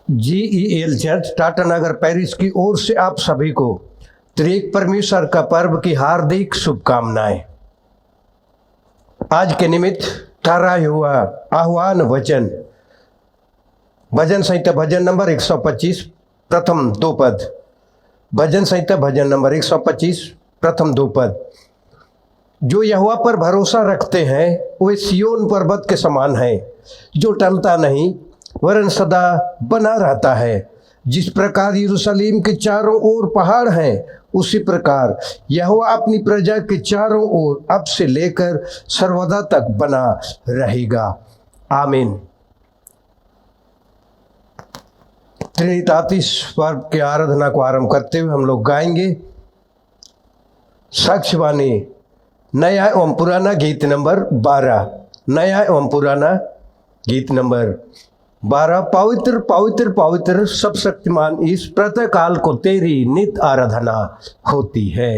GEL church Tata नगर Paris की ओर से आप सभी को त्रिएक परमेश्वर का पर्व की हार्दिक शुभकामनाएं। आज के निमित्त ठहराया हुआ आह्वान वचन भजन संहिता भजन नंबर 125 प्रथम 2 पद। भजन संहिता भजन नंबर 125 प्रथम 2 पद। जो यहोवा पर भरोसा रखते हैं वे सिय्योन पर्वत के समान है, जो टलता नहीं वरन सदा बना रहता है। जिस प्रकार यरूशलेम के चारों ओर पहाड़ हैं, उसी प्रकार यहोवा अपनी प्रजा के चारों ओर अब से लेकर सर्वदा तक बना रहेगा। आमीन। त्रिनितातीस पर्व की आराधना को आरंभ करते हुए हम लोग गाएंगे साक्ष्यवाणी नया एवं पुराना गीत नंबर 12। नया एवं पुराना गीत नंबर 12। पवित्र पवित्र पवित्र सब शक्तिमान इस प्रातः काल को तेरी नित आराधना होती है।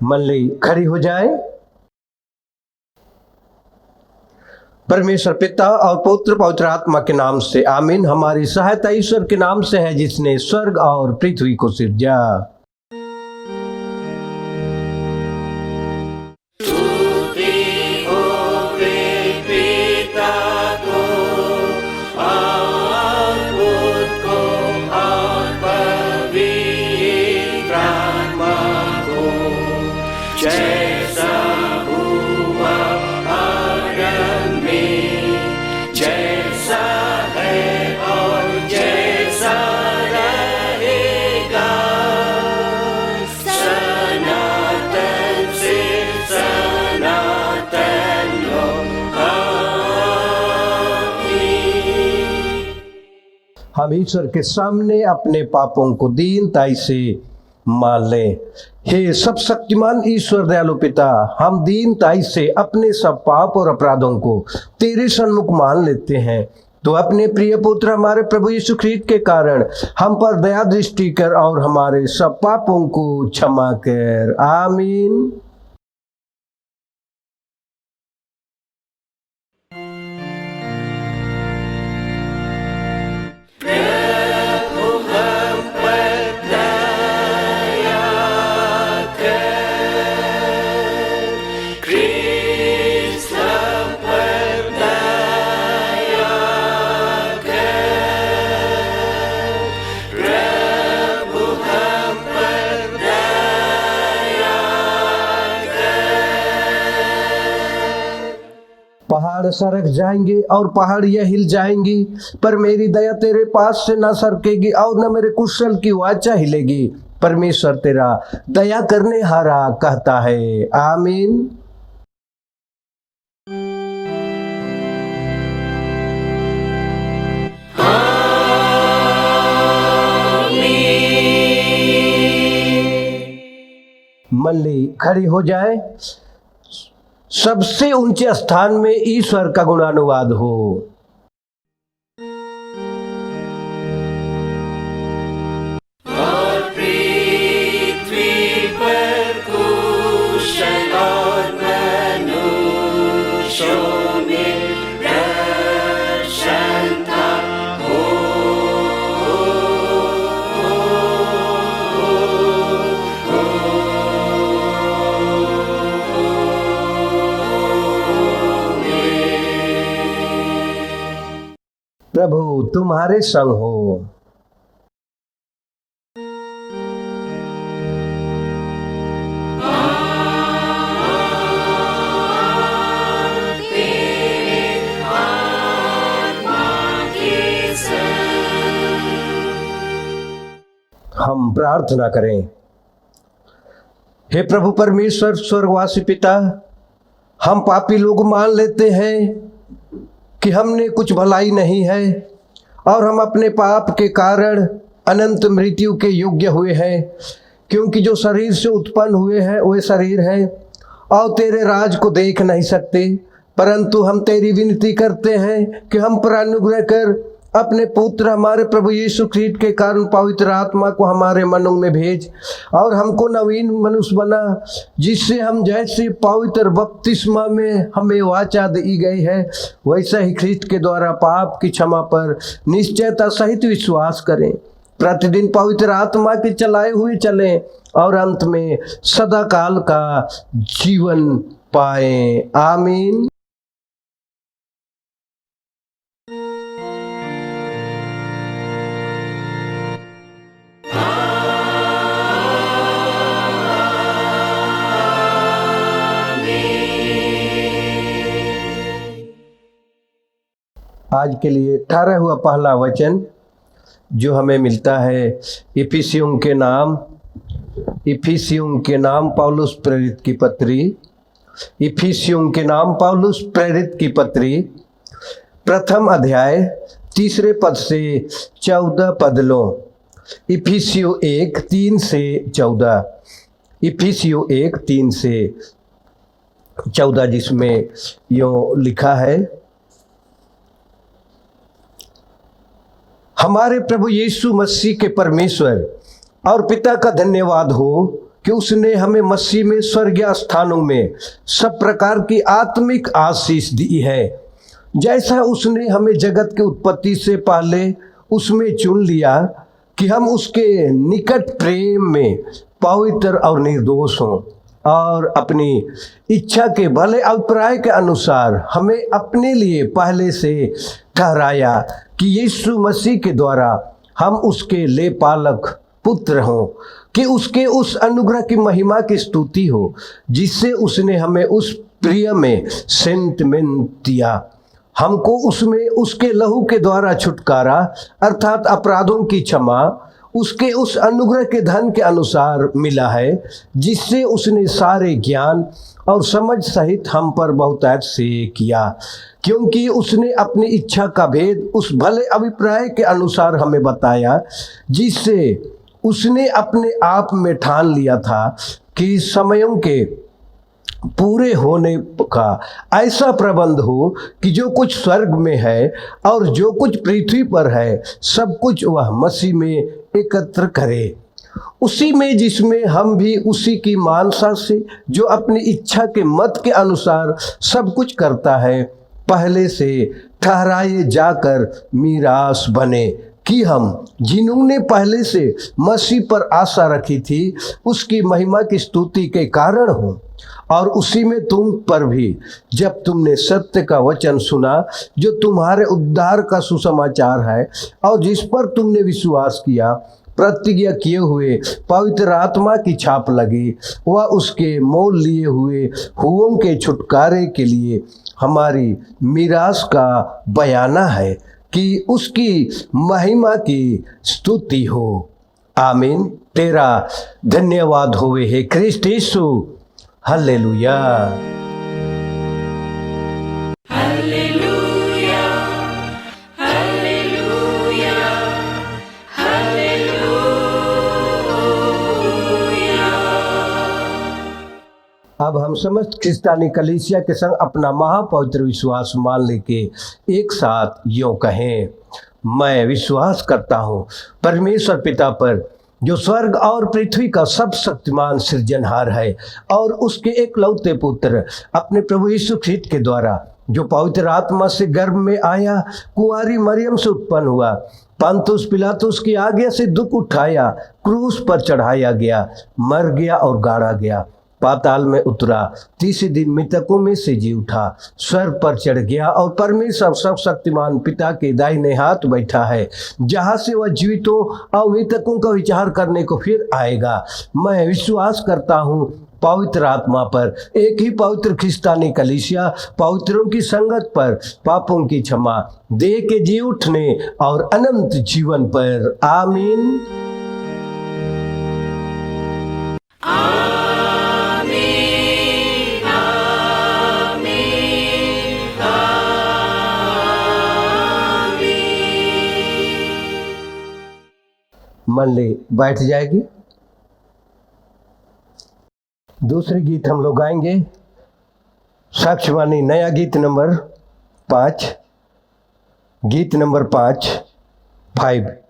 मंडली खड़ी हो जाए। परमेश्वर पिता और पुत्र पवित्र आत्मा के नाम से आमीन। हमारी सहायता ईश्वर के नाम से है जिसने स्वर्ग और पृथ्वी को सिरजा। जैसा है और जैसा रहेगा हम ईश्वर के सामने अपने पापों को दीनताई से मान लें। हे सब शक्तिमान ईश्वर दयालु पिता, हम दीनताई से अपने सब पाप और अपराधों को तेरे सन्मुख मान लेते हैं। तो अपने प्रिय पुत्र हमारे प्रभु यीशु ख्रीस्त के कारण हम पर दया दृष्टि कर और हमारे सब पापों को क्षमा कर। आमीन। पहाड़ सरक जाएंगे और पहाड़ियां हिल जाएंगी, पर मेरी दया तेरे पास से न सरकेगी और न मेरे कुशल की वाचा हिलेगी। परमेश्वर तेरा दया करने हारा कहता है। आमीन। मल्ली खड़ी हो जाए। सबसे ऊंचे स्थान में ईश्वर का गुणानुवाद हो। और पृथ्वी पर कुशल और मनुष्यों में प्रसन्नता हो। प्रभु तुम्हारे संग हो। हम प्रार्थना करें। हे प्रभु परमेश्वर स्वर्गवासी पिता, हम पापी लोग मान लेते हैं कि हमने कुछ भलाई नहीं है और हम अपने पाप के कारण अनंत मृत्यु के योग्य हुए हैं, क्योंकि जो शरीर से उत्पन्न हुए हैं वे शरीर है और तेरे राज को देख नहीं सकते। परंतु हम तेरी विनती करते हैं कि हम पर अनुग्रह कर अपने पुत्र हमारे प्रभु यीशु ख्रीस्त के कारण पवित्र आत्मा को हमारे मनों में भेज और हमको नवीन मनुष्य बना, जिससे हम जैसे पवित्र बपतिस्मा में हमें वाचा दी गई है वैसा ही ख्रीस्त के द्वारा पाप की क्षमा पर निश्चयता सहित विश्वास करें। प्रतिदिन पवित्र आत्मा के चलाए हुए चलें और अंत में सदा काल का जीवन पाएं। आमीन। आज के लिए 18 हुआ पहला वचन जो हमें मिलता है इफिसियों के नाम पौलुस प्रेरित की पत्री। इफिसियों के नाम पौलुस प्रेरित की पत्री, प्रथम अध्याय 3 पद से 14 पद लो। इफिसियो 1:3 से 14। इफिसियो 1:3 से 14, जिसमें यूँ लिखा है, हमारे प्रभु यीशु मसीह के परमेश्वर और पिता का धन्यवाद हो कि उसने हमें मसीह में स्वर्गीय स्थानों में सब प्रकार की आत्मिक आशीष दी है, जैसा उसने हमें जगत के उत्पत्ति से पहले उसमें चुन लिया कि हम उसके निकट प्रेम में पवित्र और निर्दोष हों, और अपनी इच्छा के भले अभिप्राय के अनुसार हमें अपने लिए पहले से ठहराया कि यीशु मसीह के द्वारा हम उसके ले पालक पुत्र हों, कि उसके उस अनुग्रह की महिमा की स्तुति हो जिससे उसने हमें उस प्रिय में सेंटमेंट दिया। हमको उसमें उसके लहू के द्वारा छुटकारा अर्थात अपराधों की क्षमा उसके उस अनुग्रह के धन के अनुसार मिला है, जिससे उसने सारे ज्ञान और समझ सहित हम पर बहुतायत से किया, क्योंकि उसने अपनी इच्छा का भेद उस भले अभिप्राय के अनुसार हमें बताया, जिससे उसने अपने आप में ठान लिया था कि समयों के पूरे होने का ऐसा प्रबंध हो कि जो कुछ स्वर्ग में है और जो कुछ पृथ्वी पर है, सब कुछ वह मसीह में एकत्र करे। उसी में जिसमें हम भी उसी की मानसा से, जो अपनी इच्छा के मत के अनुसार सब कुछ करता है, पहले से ठहराए जाकर मीरास बने, कि हम जिन्होंने पहले से मसीह पर आशा रखी थी उसकी महिमा की स्तुति के कारण हो। और उसी में तुम पर भी, जब तुमने सत्य का वचन सुना जो तुम्हारे उद्धार का सुसमाचार है, और जिस पर तुमने विश्वास किया, प्रतिज्ञा किए हुए पवित्र आत्मा की छाप लगी, वह उसके मोल लिए हुए हुओं के छुटकारे के लिए हमारी मीरास का बयाना है, कि उसकी महिमा की स्तुति हो। आमीन। तेरा धन्यवाद होवे हे क्रिस्ट यीशु। हालेलुया। Hallelujah, hallelujah, hallelujah. अब हम समस्त क्रिस्तानी कलीसिया के संग अपना महापवित्र विश्वास मान लेके एक साथ यूं कहें, मैं विश्वास करता हूँ परमेश्वर पिता पर, जो स्वर्ग और पृथ्वी का सब शक्तिमान सृजनहार है, और उसके एकलौते पुत्र अपने प्रभु यीशु ख्रीस्त के द्वारा, जो पवित्र आत्मा से गर्भ में आया, कुंवारी मरियम से उत्पन्न हुआ, पंतुस पिलातुस की आज्ञा से दुख उठाया, क्रूस पर चढ़ाया गया, मर गया और गाड़ा गया, पाताल में उतरा, तीसरे दिन मृतकों में से जी उठा, स्वर्ग पर चढ़ गया और परमेश्वर सब शक्तिमान पिता के दाहिने हाथ बैठा है, जहाँ से वह जीवितों और मृतकों का विचार करने को फिर आएगा। मैं विश्वास करता हूँ पवित्र आत्मा पर, एक ही पवित्र ख्रिस्तानी कलीसिया, पवित्रों की संगत पर, पापों की क्षमा, देह के जी उठने और अनंत जीवन पर। आमीन। मंडली बैठ जाएगी। दूसरे गीत हम लोग गाएंगे, साक्ष्यवाणी नया गीत नंबर 5, गीत नंबर 5।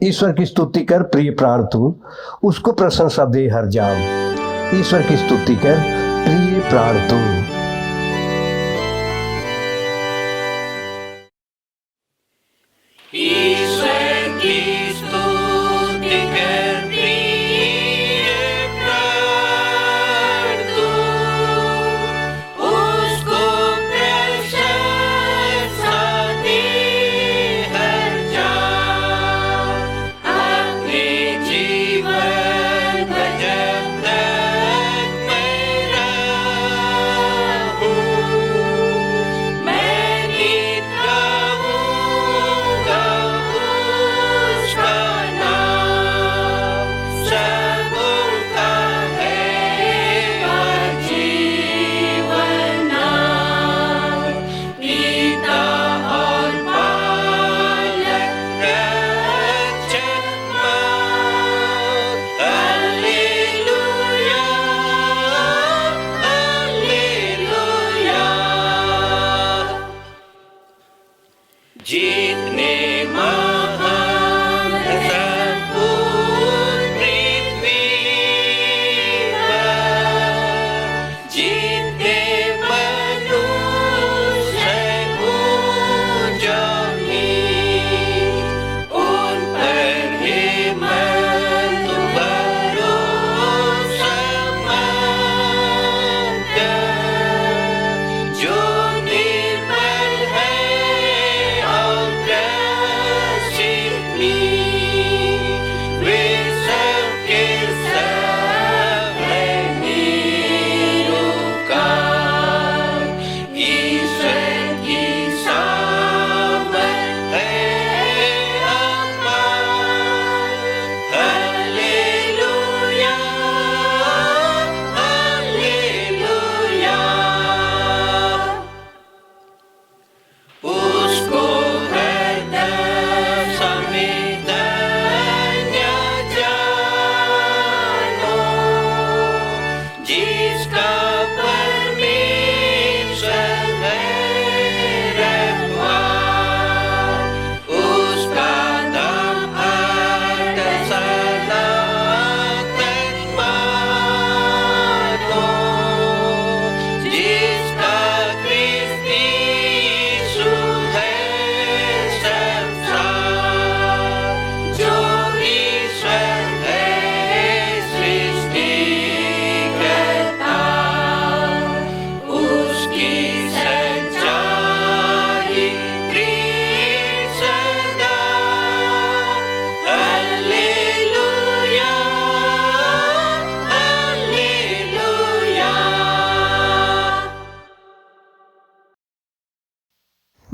ईश्वर की स्तुति कर प्रिय प्राण तू, उसको प्रशंसा दे हर जाम। ईश्वर की स्तुति कर प्रिय प्राण तू। ईश्वर की स्तुति कर प्रिय प्राण तू, उसको प्रशंसा दे हर जान। अपने जीवन भजन में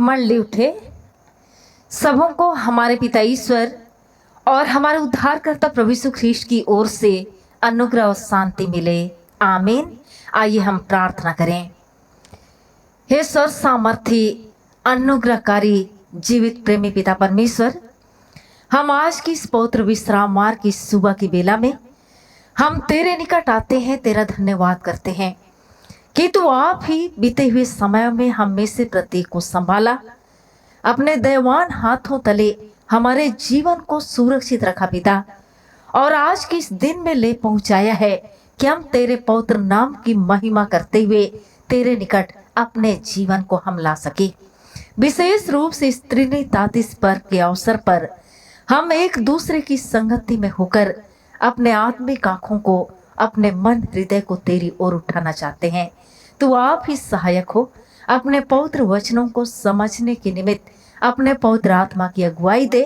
मंडली उठे। सबों को हमारे पिता ईश्वर और हमारे उद्धारकर्ता प्रभु यीशु ख्रीस्ट की ओर से अनुग्रह और शांति मिले। आमीन। आइए हम प्रार्थना करें। हे सर्व सामर्थी अनुग्रहकारी जीवित प्रेमी पिता परमेश्वर, हम आज की इस पवित्र विश्राम वार की सुबह की बेला में हम तेरे निकट आते हैं, तेरा धन्यवाद करते हैं कि तू आप ही बीते हुए समय में हम में से प्रत्येक को संभाला, अपने दयावान हाथों तले हमारे जीवन को सुरक्षित रखा पिता, और आज के इस दिन में ले पहुंचाया है कि हम तेरे पवित्र नाम की महिमा करते हुए तेरे निकट अपने जीवन को हम ला सके। विशेष रूप से इस त्रिनितातिस पर्व के अवसर पर हम एक दूसरे की संगति में होकर अपने आत्मिक आंखों को, अपने मन हृदय को तेरी ओर उठाना चाहते हैं। तू आप ही सहायक हो। अपने पवित्र वचनों को समझने के निमित्त अपने पवित्र आत्मा की अगुवाई दे।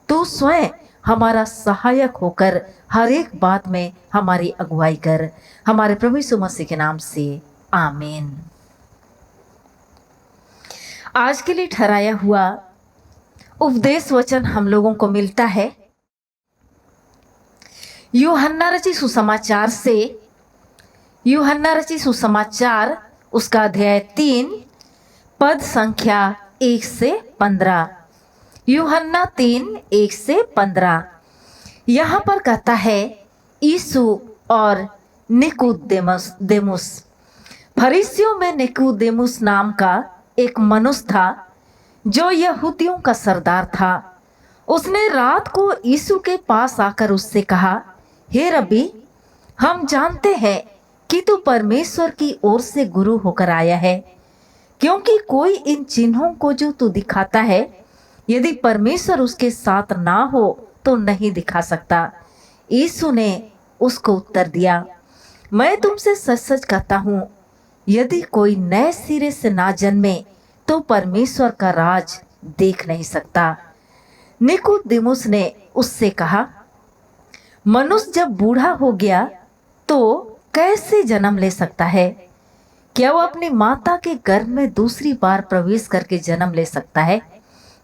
तू स्वयं हमारा सहायक होकर हर एक बात में हमारी अगुवाई कर। हमारे प्रभु यीशु मसीह के नाम से आमीन। आज के लिए ठहराया हुआ उपदेश वचन हम लोगों को मिलता है यूहन्ना रचित सुसमाचार से। यूहन्ना रचित सुसमाचार उसका अध्याय 3 पद संख्या 1 से 15। यूहन्ना 3 1 से 15। यहाँ पर कहता है, यीशु और निकोदेमुस। फरीसियों में निकोदेमुस नाम का एक मनुष्य था जो यहूदियों का सरदार था। उसने रात को यीशु के पास आकर उससे कहा, हे रब्बी, हम जानते हैं कि तू परमेश्वर की ओर से गुरु होकर आया है, क्योंकि कोई इन चिन्हों को जो तू दिखाता है, यदि परमेश्वर उसके साथ ना हो तो नहीं दिखा सकता। यीशु ने उसको उत्तर दिया, मैं तुमसे सच सच कहता हूँ, यदि कोई नए सिरे से ना जन्मे तो परमेश्वर का राज देख नहीं सकता। निकोदेमुस ने उससे कहा, मनुष्य जब बूढ़ा हो गया तो कैसे जन्म ले सकता है? क्या वो अपनी माता के गर्भ में दूसरी बार प्रवेश करके जन्म ले सकता है?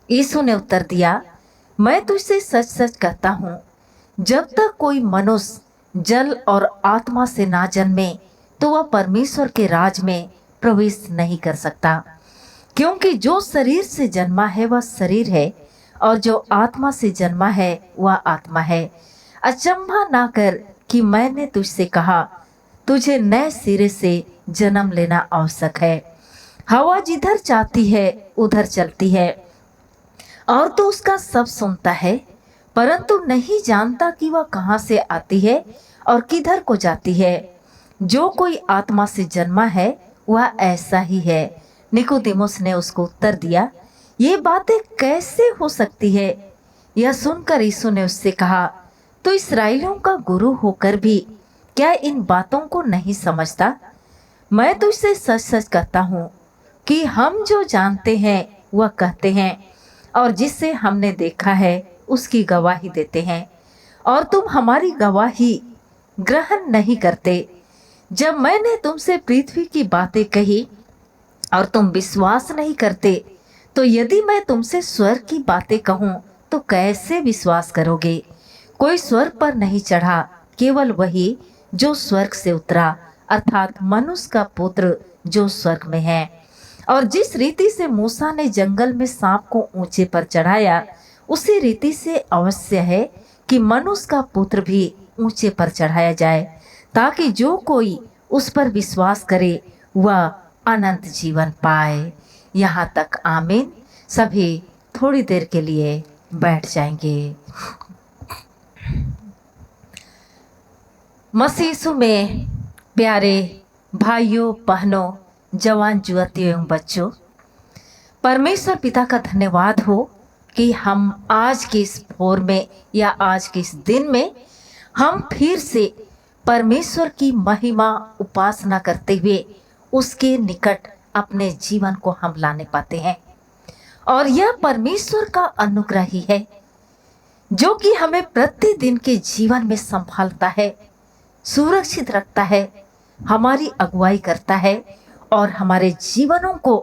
यीशु ने उत्तर दिया, मैं तुझसे सच सच कहता हूँ, जब तक कोई मनुष्य जल और आत्मा से ना जन्मे तो वह परमेश्वर के राज में प्रवेश नहीं कर सकता। क्योंकि जो शरीर से जन्मा है वह शरीर है, और जो आत्मा से जन्मा है वह आत्मा है। अचंभा ना कर कि मैंने तुझसे कहा, तुझे नए सिरे से जन्म लेना आवश्यक है। हवा जिधर चाहती है उधर चलती है, और तो उसका सब सुनता है, परंतु नहीं जानता कि वह कहाँ से आती है और किधर को जाती है। जो कोई आत्मा से जन्मा है वह ऐसा ही है। निकोदेमुस ने उसको उत्तर दिया, ये बातें कैसे हो सकती है? यह सुनकर यीशु ने उससे कहा, तो इस्राएलियों का गुरु होकर भी क्या इन बातों को नहीं समझता? मैं तुझसे सच सच कहता हूँ कि हम जो जानते हैं वह कहते हैं, और जिससे हमने देखा है उसकी गवाही देते हैं, और तुम हमारी गवाही ग्रहण नहीं करते। जब मैंने तुमसे पृथ्वी की बातें कही और तुम विश्वास नहीं करते, तो यदि मैं तुमसे स्वर्ग की बातें कहूँ तो कैसे विश्वास करोगे? कोई स्वर्ग पर नहीं चढ़ा, केवल वही जो स्वर्ग से उतरा, अर्थात मनुष्य का पुत्र जो स्वर्ग में है। और जिस रीति से मूसा ने जंगल में सांप को ऊंचे पर चढ़ाया, उसी रीति से अवश्य है कि मनुष्य का पुत्र भी ऊंचे पर चढ़ाया जाए, ताकि जो कोई उस पर विश्वास करे वह अनंत जीवन पाए। यहाँ तक आमीन। सभी थोड़ी देर के लिए बैठ जाएंगे। मसीह यीशु में प्यारे भाइयों, बहनों, जवान युवतियों एवं बच्चों, परमेश्वर पिता का धन्यवाद हो कि हम आज के इस भोर में या आज के इस दिन में हम फिर से परमेश्वर की महिमा उपासना करते हुए उसके निकट अपने जीवन को हम लाने पाते हैं। और यह परमेश्वर का अनुग्रह ही है जो कि हमें प्रतिदिन के जीवन में संभालता है, सुरक्षित रखता है, हमारी अगुवाई करता है और हमारे जीवनों को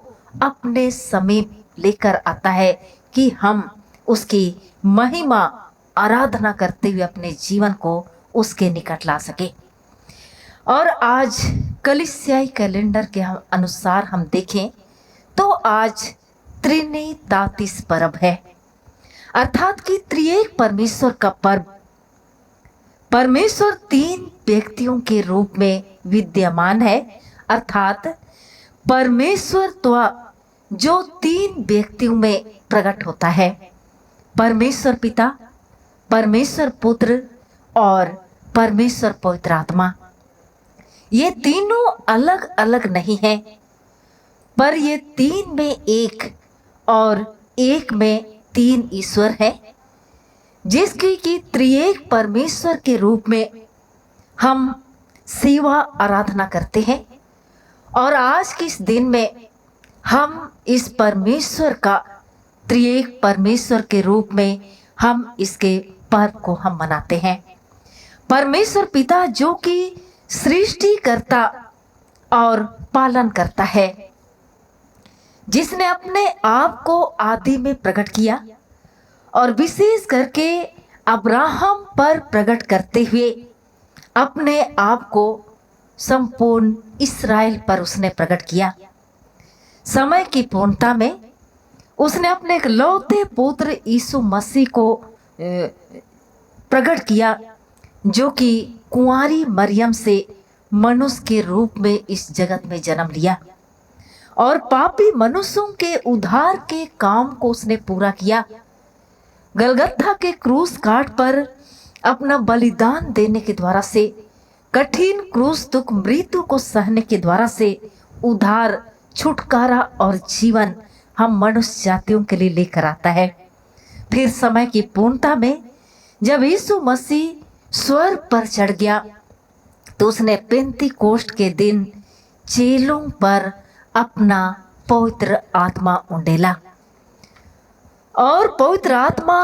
अपने समीप लेकर आता है कि हम उसकी महिमा आराधना करते हुए अपने जीवन को उसके निकट ला सके। और आज कलीसियाई कैलेंडर के अनुसार हम देखें तो आज त्रिनितातिस पर्व है, अर्थात कि त्रिएक परमेश्वर का पर्व। परमेश्वर 3 व्यक्तियों के रूप में विद्यमान है, अर्थात परमेश्वर तो जो 3 व्यक्तियों में प्रकट होता है, परमेश्वर पिता, परमेश्वर पुत्र और परमेश्वर पवित्र आत्मा। ये तीनों अलग अलग नहीं हैं, पर ये 3 में एक और एक में 3 ईश्वर है, जिसकी कि त्रिएक परमेश्वर के रूप में हम सेवा आराधना करते हैं। और आज के इस दिन में हम इस परमेश्वर का, त्रिएक परमेश्वर के रूप में हम इसके पर्व को हम मनाते हैं। परमेश्वर पिता जो कि सृष्टिकर्ता और पालन करता है, जिसने अपने आप को आदि में प्रकट किया और विशेष करके अब्राहम पर प्रकट करते हुए अपने आप को संपूर्ण इस्राएल पर उसने प्रकट किया। समय की पूर्णता में उसने अपने इकलौते पुत्र यीशु मसीह को प्रकट किया, जो कि कुंवारी मरियम से मनुष्य के रूप में इस जगत में जन्म लिया और पापी मनुष्यों के उद्धार के काम को उसने पूरा किया। गलगत्था के क्रूस काट पर अपना बलिदान देने के द्वारा से, कठिन क्रूस दुख मृत्यु को सहने के द्वारा से उद्धार, छुटकारा और जीवन हम मनुष्य जातियों के लिए लेकर आता है। फिर समय की पूर्णता में जब यीशु मसीह स्वर्ग पर चढ़ गया तो उसने पेंतीकोष्ठ के दिन चेलों पर अपना पवित्र आत्मा उंडेला। और पवित्र आत्मा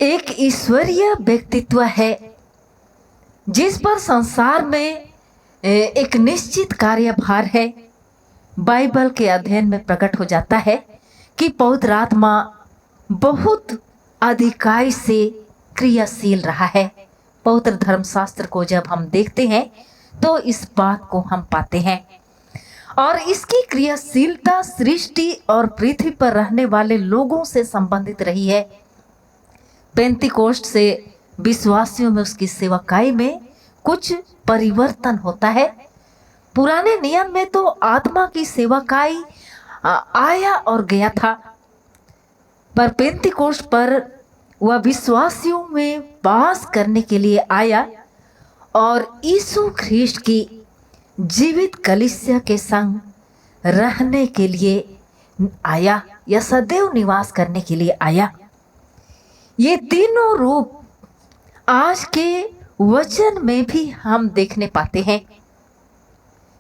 एक ईश्वरीय व्यक्तित्व है, जिस पर संसार में एक निश्चित कार्यभार है। बाइबल के अध्ययन में प्रकट हो जाता है कि पवित्र आत्मा बहुत अधिकाई से क्रियाशील रहा है। पवित्र धर्मशास्त्र को जब हम देखते हैं तो इस बात को हम पाते हैं। और इसकी क्रियाशीलता सृष्टि और पृथ्वी पर रहने वाले लोगों से संबंधित रही है। पेंतीकोष्ठ से विश्वासियों में उसकी सेवकाई में कुछ परिवर्तन होता है। पुराने नियम में तो आत्मा की सेवकाई आया और गया था, पर पेंतीकोष्ठ पर वह विश्वासियों में वास करने के लिए आया और यीशु ख्रीस्ट की जीवित कलीसिया के संग रहने के लिए आया या सदैव निवास करने के लिए आया। ये तीनों रूप आज के वचन में भी हम देखने पाते हैं,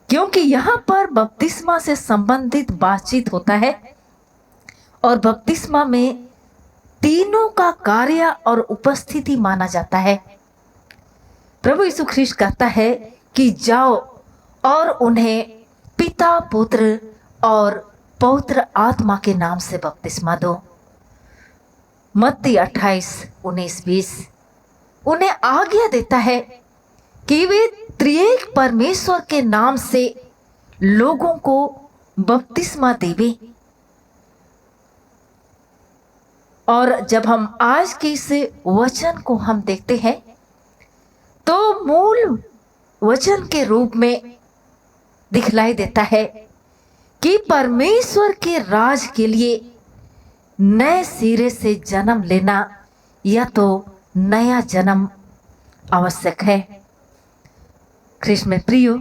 क्योंकि यहाँ पर बपतिस्मा से संबंधित बातचीत होता है और बपतिस्मा में तीनों का कार्य और उपस्थिति माना जाता है। प्रभु यीशु ख्रीस्ट कहता है कि जाओ और उन्हें पिता, पुत्र और पवित्र आत्मा के नाम से बपतिस्मा दो। मत्ती 28:19-20 उन्हें आज्ञा देता है कि वे त्रिएक परमेश्वर के नाम से लोगों को बपतिस्मा देवे। और जब हम आज के इस वचन को हम देखते हैं तो मूल वचन के रूप में दिखलाई देता है कि परमेश्वर के राज के लिए नए सिरे से जन्म लेना या तो नया जन्म आवश्यक है। ख्रीष्ट में प्रियो,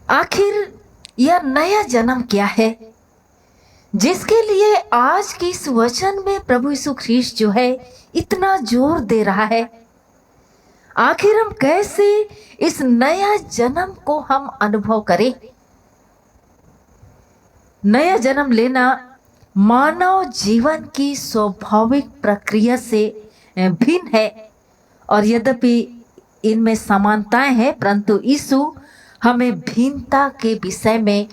आखिर यह नया जन्म क्या है, जिसके लिए आज के इस वचन में प्रभु यीशु ख्रीष्ट जो है इतना जोर दे रहा है। आखिर हम कैसे इस नया जन्म को हम अनुभव करें। नया जन्म लेना मानव जीवन की स्वाभाविक प्रक्रिया से भिन्न है और यद्यपि इनमें समानताएं हैं, परंतु यीशु हमें भिन्नता के विषय में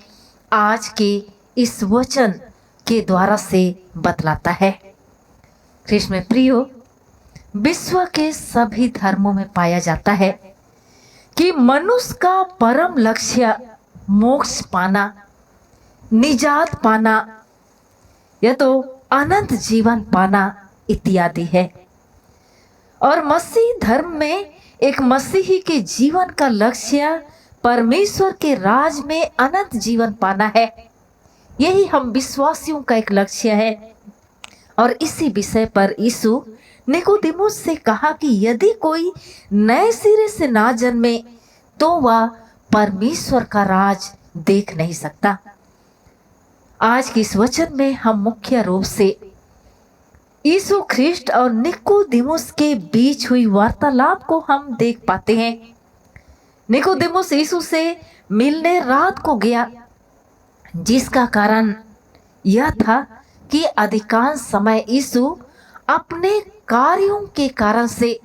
आज के इस वचन के द्वारा से बतलाता है। कृष्ण में प्रियो, विश्व के सभी धर्मों में पाया जाता है कि मनुष्य का परम लक्ष्य मोक्ष पाना, निजात पाना या तो अनंत जीवन पाना इत्यादि है। और मसीह धर्म में एक मसीही के जीवन का लक्ष्य परमेश्वर के राज में अनंत जीवन पाना है। यही हम विश्वासियों का एक लक्ष्य है। और इसी विषय पर यीशु निकोदेमुस से कहा कि यदि कोई नए सिरे से ना जन्मे तो वह परमेश्वर का राज देख नहीं सकता। आज के इस वचन में हम मुख्य रूप से यीशु ख्रिस्ट और निकोदेमुस के बीच हुई वार्तालाप को हम देख पाते हैं। निकोदेमुस यीशु से मिलने रात को गया, जिसका कारण यह था कि अधिकांश समय यीशु अपने कार्यों के कारण से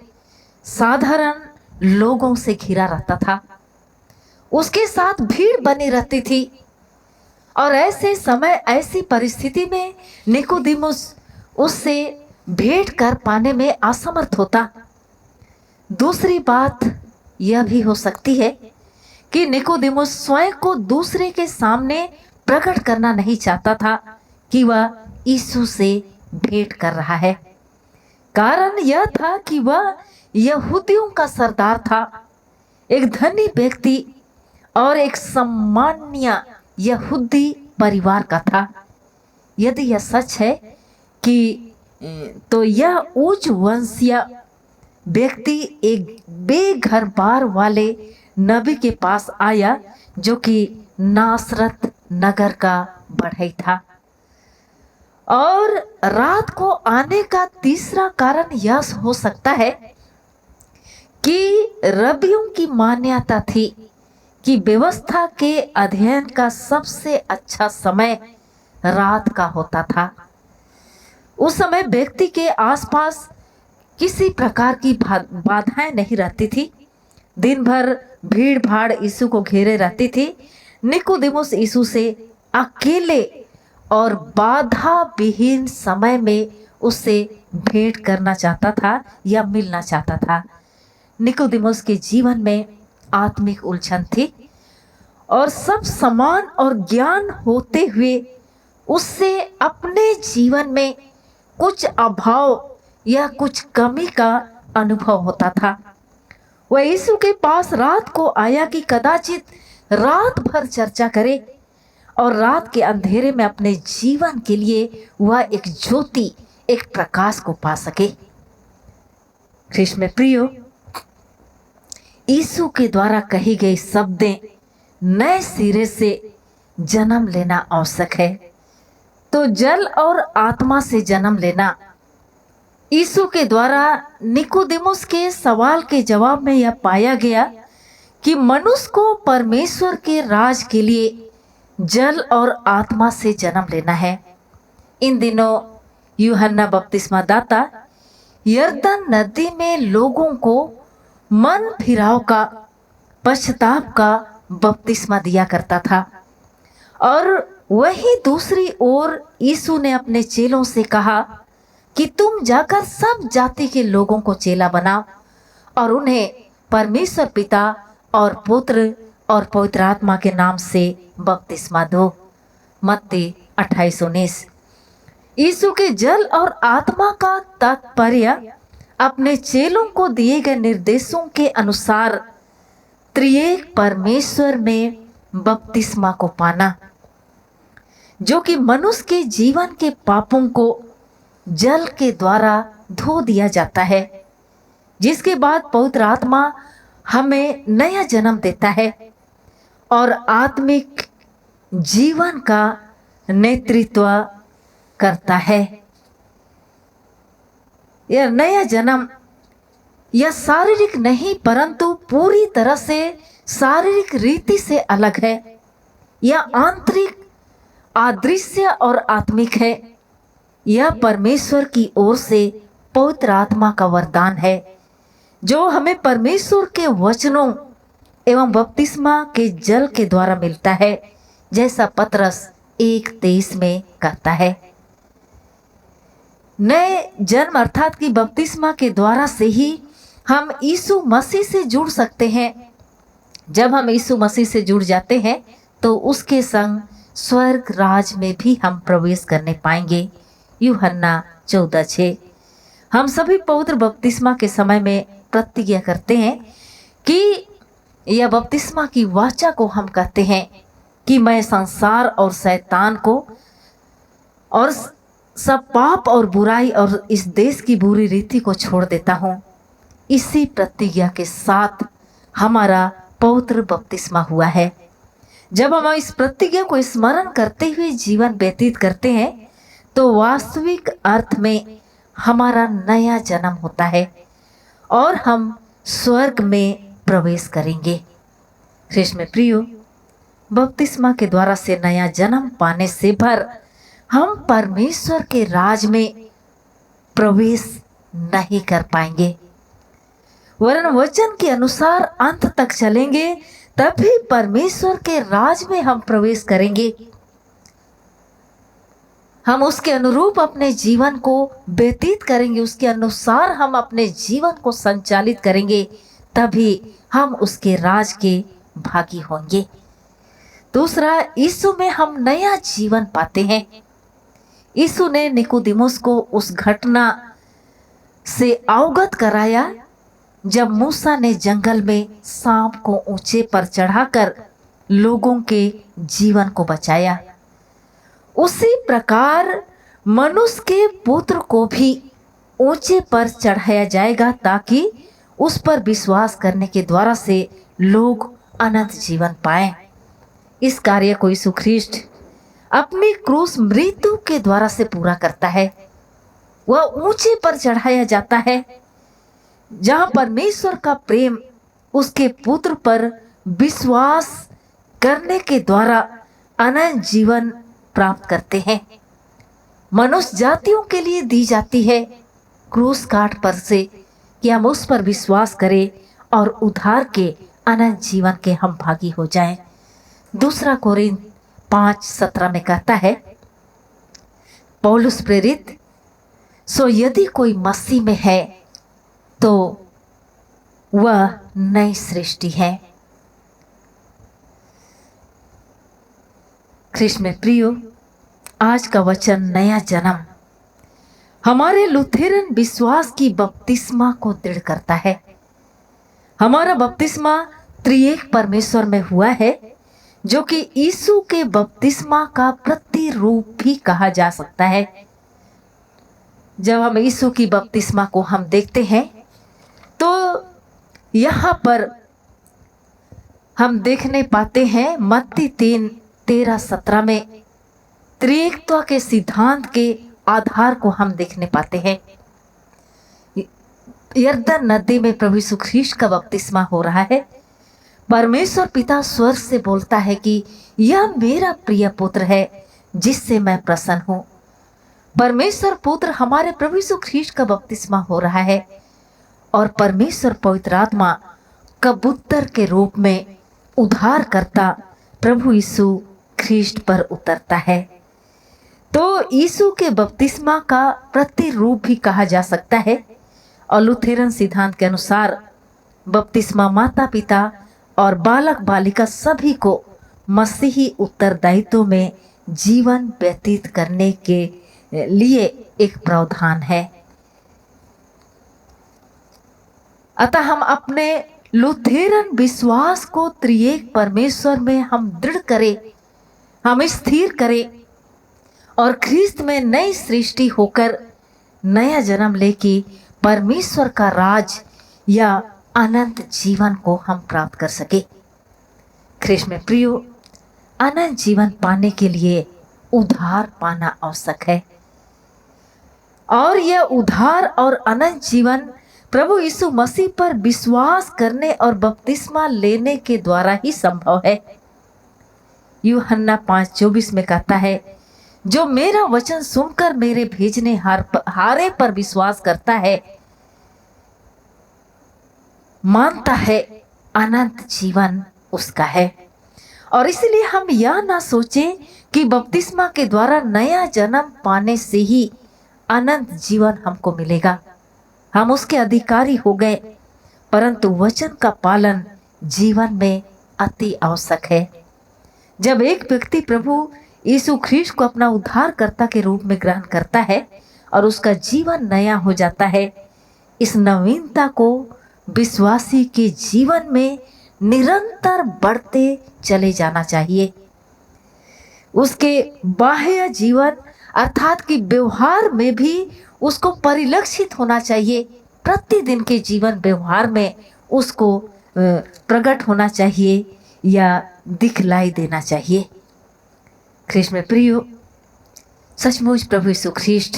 साधारण लोगों से घिरा रहता था। उसके साथ भीड़ बनी रहती थी और ऐसे समय, ऐसी परिस्थिति में निकोदेमुस उससे भेंट कर पाने में असमर्थ होता। दूसरी बात यह भी हो सकती है कि निकोदेमुस स्वयं को दूसरे के सामने प्रकट करना नहीं चाहता था कि वह यीशु से भेंट कर रहा है। कारण यह था कि वह यहूदियों का सरदार था, एक धनी व्यक्ति और एक सम्मान्य यहूदी परिवार का था। यदि यह सच है कि तो यह उच्च वंशीय व्यक्ति एक बेघर बार वाले नबी के पास आया, जो कि नासरत नगर का बढ़ई था। और रात को आने का तीसरा कारण यह हो सकता है कि रबियों की मान्यता थी कि व्यवस्था के अध्ययन का सबसे अच्छा समय रात का होता था। उस समय व्यक्ति के आसपास किसी प्रकार की बाधाएं नहीं रहती थी। दिन भर भीड़ भाड़ यीशु को घेरे रहती थी। निकोदेमुस यीशु से अकेले और बाधा विहीन समय में उससे भेंट करना चाहता था या मिलना चाहता था। निकोदेमुस के जीवन में आत्मिक उलझन थी और सब समान और ज्ञान होते हुए उससे अपने जीवन में कुछ अभाव या कुछ कमी का अनुभव होता था। वह यीशु के पास रात को आया कि कदाचित रात भर चर्चा करे और रात के अंधेरे में अपने जीवन के लिए वह एक ज्योति, एक प्रकाश को पा सके। कृष्ण में प्रियो, यीशु के द्वारा कही गई शब्दें नए सिरे से जन्म लेना आवश्यक है। तो जल और आत्मा से जन्म लेना। यीशु के द्वारा निकोदेमुस के सवाल के जवाब में यह पाया गया कि मनुष्य को परमेश्वर के राज के लिए जल और आत्मा से जन्म लेना है। इन दिनों यूहन्ना बपतिस्मा दाता यरदन नदी में लोगों को मन फिराव का, पश्चाताप का बपतिस्मा दिया करता था। और वही दूसरी ओर यीशु ने अपने चेलों से कहा कि तुम जाकर सब जाति के लोगों को चेला बनाओ और उन्हें परमेश्वर पिता और पुत्र और पवित्र आत्मा के नाम से बपतिस्मा दो। मत्ती 28:19। यीशु के जल और आत्मा का तात्पर्य अपने चेलों को दिए गए निर्देशों के अनुसार त्रिएक परमेश्वर में बपतिस्मा को पाना, जो कि मनुष्य के जीवन के पापों को जल के द्वारा धो दिया जाता है, जिसके बाद पवित्र आत्मा हमें नया जन्म देता है और आत्मिक जीवन का नेतृत्व करता है। यह नया जन्म यह शारीरिक नहीं परंतु पूरी तरह से शारीरिक रीति से अलग है। यह आंतरिक, अदृश्य और आत्मिक है। यह परमेश्वर की ओर से पवित्र आत्मा का वरदान है, जो हमें परमेश्वर के वचनों एवं बपतिस्मा के जल के द्वारा मिलता है, जैसा पतरस 1:23 में कहता है, नए जन्म अर्थात कि बपतिस्मा के द्वारा से ही हम यीशु मसीह से जुड़ सकते हैं। जब हम यीशु मसीह से जुड़ जाते हैं तो उसके संग स्वर्ग राज में भी हम प्रवेश करने पाएंगे। यूहन्ना 14:6। हम सभी पवित्र बपतिस्मा के समय में प्रतिज्ञा करते हैं कि यह बपतिस्मा की वाचा को हम कहते हैं कि मैं संसार और शैतान को और सब पाप और बुराई और इस देश की बुरी रीति को छोड़ देता हूँ। इसी प्रतिज्ञा के साथ हमारा पवित्र बपतिस्मा हुआ है। जब हम इस प्रतिज्ञा को स्मरण करते हुए जीवन व्यतीत करते हैं तो वास्तविक अर्थ में हमारा नया जन्म होता है और हम स्वर्ग में प्रवेश करेंगे। ख्रिस्त में प्रियो, बपतिस्मा के द्वारा से नया जन्म पाने से भर हम परमेश्वर के राज में प्रवेश नहीं कर पाएंगे, वरन वचन के अनुसार अंत तक चलेंगे, तभी परमेश्वर के राज में हम प्रवेश करेंगे। हम उसके अनुरूप अपने जीवन को व्यतीत करेंगे, उसके अनुसार हम अपने जीवन को संचालित करेंगे, तभी हम उसके राज के भागी होंगे। दूसरा, यीशु में हम नया जीवन पाते हैं। यीशु ने निकोदेमुस को उस घटना से अवगत कराया जब मूसा ने जंगल में सांप को ऊंचे पर चढ़ाकर लोगों के जीवन को बचाया। उसी प्रकार मनुष्य के पुत्र को भी ऊंचे पर चढ़ाया जाएगा ताकि उस पर विश्वास करने के द्वारा से लोग अनंत जीवन पाएं। इस कार्य को यीशु ख्रिस्ट अपनी क्रूस मृत्यु के द्वारा से पूरा करता है। वह ऊंचे पर चढ़ाया जाता है जहां परमेश्वर का प्रेम उसके पुत्र पर विश्वास करने के द्वारा अनंत जीवन प्राप्त करते हैं। मनुष्य जातियों के लिए दी जाती है क्रूस काट पर से कि हम उस पर विश्वास करें और उद्धार के अनंत जीवन के हम भागी हो जाएं। दूसरा कोरिन्थ 5:17 में कहता है, पौलुस प्रेरित, सो यदि कोई मसीह में है तो वह नई सृष्टि है। ख्रिस्त में प्रियो, आज का वचन नया जन्म हमारे लुथेरन विश्वास की बपतिस्मा को दृढ़ करता है। हमारा बपतिस्मा त्रिएक परमेश्वर में हुआ है, जो कि यीशु के बपतिस्मा का प्रतिरूप भी कहा जा सकता है। जब हम यीशु की बपतिस्मा को हम देखते हैं तो यहाँ पर हम देखने पाते हैं मत्ती 3:13-17 में त्रिएकत्व के सिद्धांत के आधार को हम देखने पाते हैं। यरदन नदी में प्रभु यीशु ख्रिस्ट का बपतिस्मा हो रहा है। परमेश्वर पिता स्वर्ग से बोलता है कि यह मेरा प्रिय पुत्र है जिससे मैं प्रसन्न हूँ। परमेश्वर पुत्र हमारे प्रभु यीशु ख्रिस्ट का बपतिस्मा हो रहा है और परमेश्वर पवित्र आत्मा कबूतर के रूप में उद्धारकर्ता प्रभु यीशु ख्रिस्ट पर उतरता है। तो यीशु के बपतिस्मा का प्रतिरूप भी कहा जा सकता है और लुथेरन सिद्धांत के अनुसार बपतिस्मा माता पिता और बालक बालिका सभी को मसीही उत्तरदायित्व में जीवन व्यतीत करने के लिए एक प्रावधान है। अतः हम अपने लुथेरन विश्वास को त्रिएक परमेश्वर में हम दृढ़ करें, हम स्थिर करें और ख्रिस्त में नई सृष्टि होकर नया जन्म लेके परमेश्वर का राज या अनंत जीवन को हम प्राप्त कर सके। ख्रिस्त में प्रियो, अनंत जीवन पाने के लिए उद्धार पाना आवश्यक है और यह उद्धार और अनंत जीवन प्रभु यीशु मसीह पर विश्वास करने और बपतिस्मा लेने के द्वारा ही संभव है। यूहन्ना 5:24 में कहता है, जो मेरा वचन सुनकर मेरे भेजने हारे पर विश्वास करता है, मानता है, अनंत जीवन उसका है और इसलिए हम यह ना सोचें कि बपतिस्मा के द्वारा नया जन्म पाने से ही अनंत जीवन हमको मिलेगा, हम उसके अधिकारी हो गए। परंतु वचन का पालन जीवन में अति आवश्यक है। जब एक व्यक्ति प्रभु यीशु ख्रीस्त को अपना उद्धारकर्ता के रूप में ग्रहण करता है और उसका जीवन नया हो जाता है, इस नवीनता को विश्वासी के जीवन में निरंतर बढ़ते चले जाना चाहिए। उसके बाह्य जीवन अर्थात कि व्यवहार में भी उसको परिलक्षित होना चाहिए। प्रतिदिन के जीवन व्यवहार में उसको प्रकट होना चाहिए या दिखलाई देना चाहिए। ख्रीष्ट में प्रियो, सचमुच प्रभु यीशु ख्रीष्ट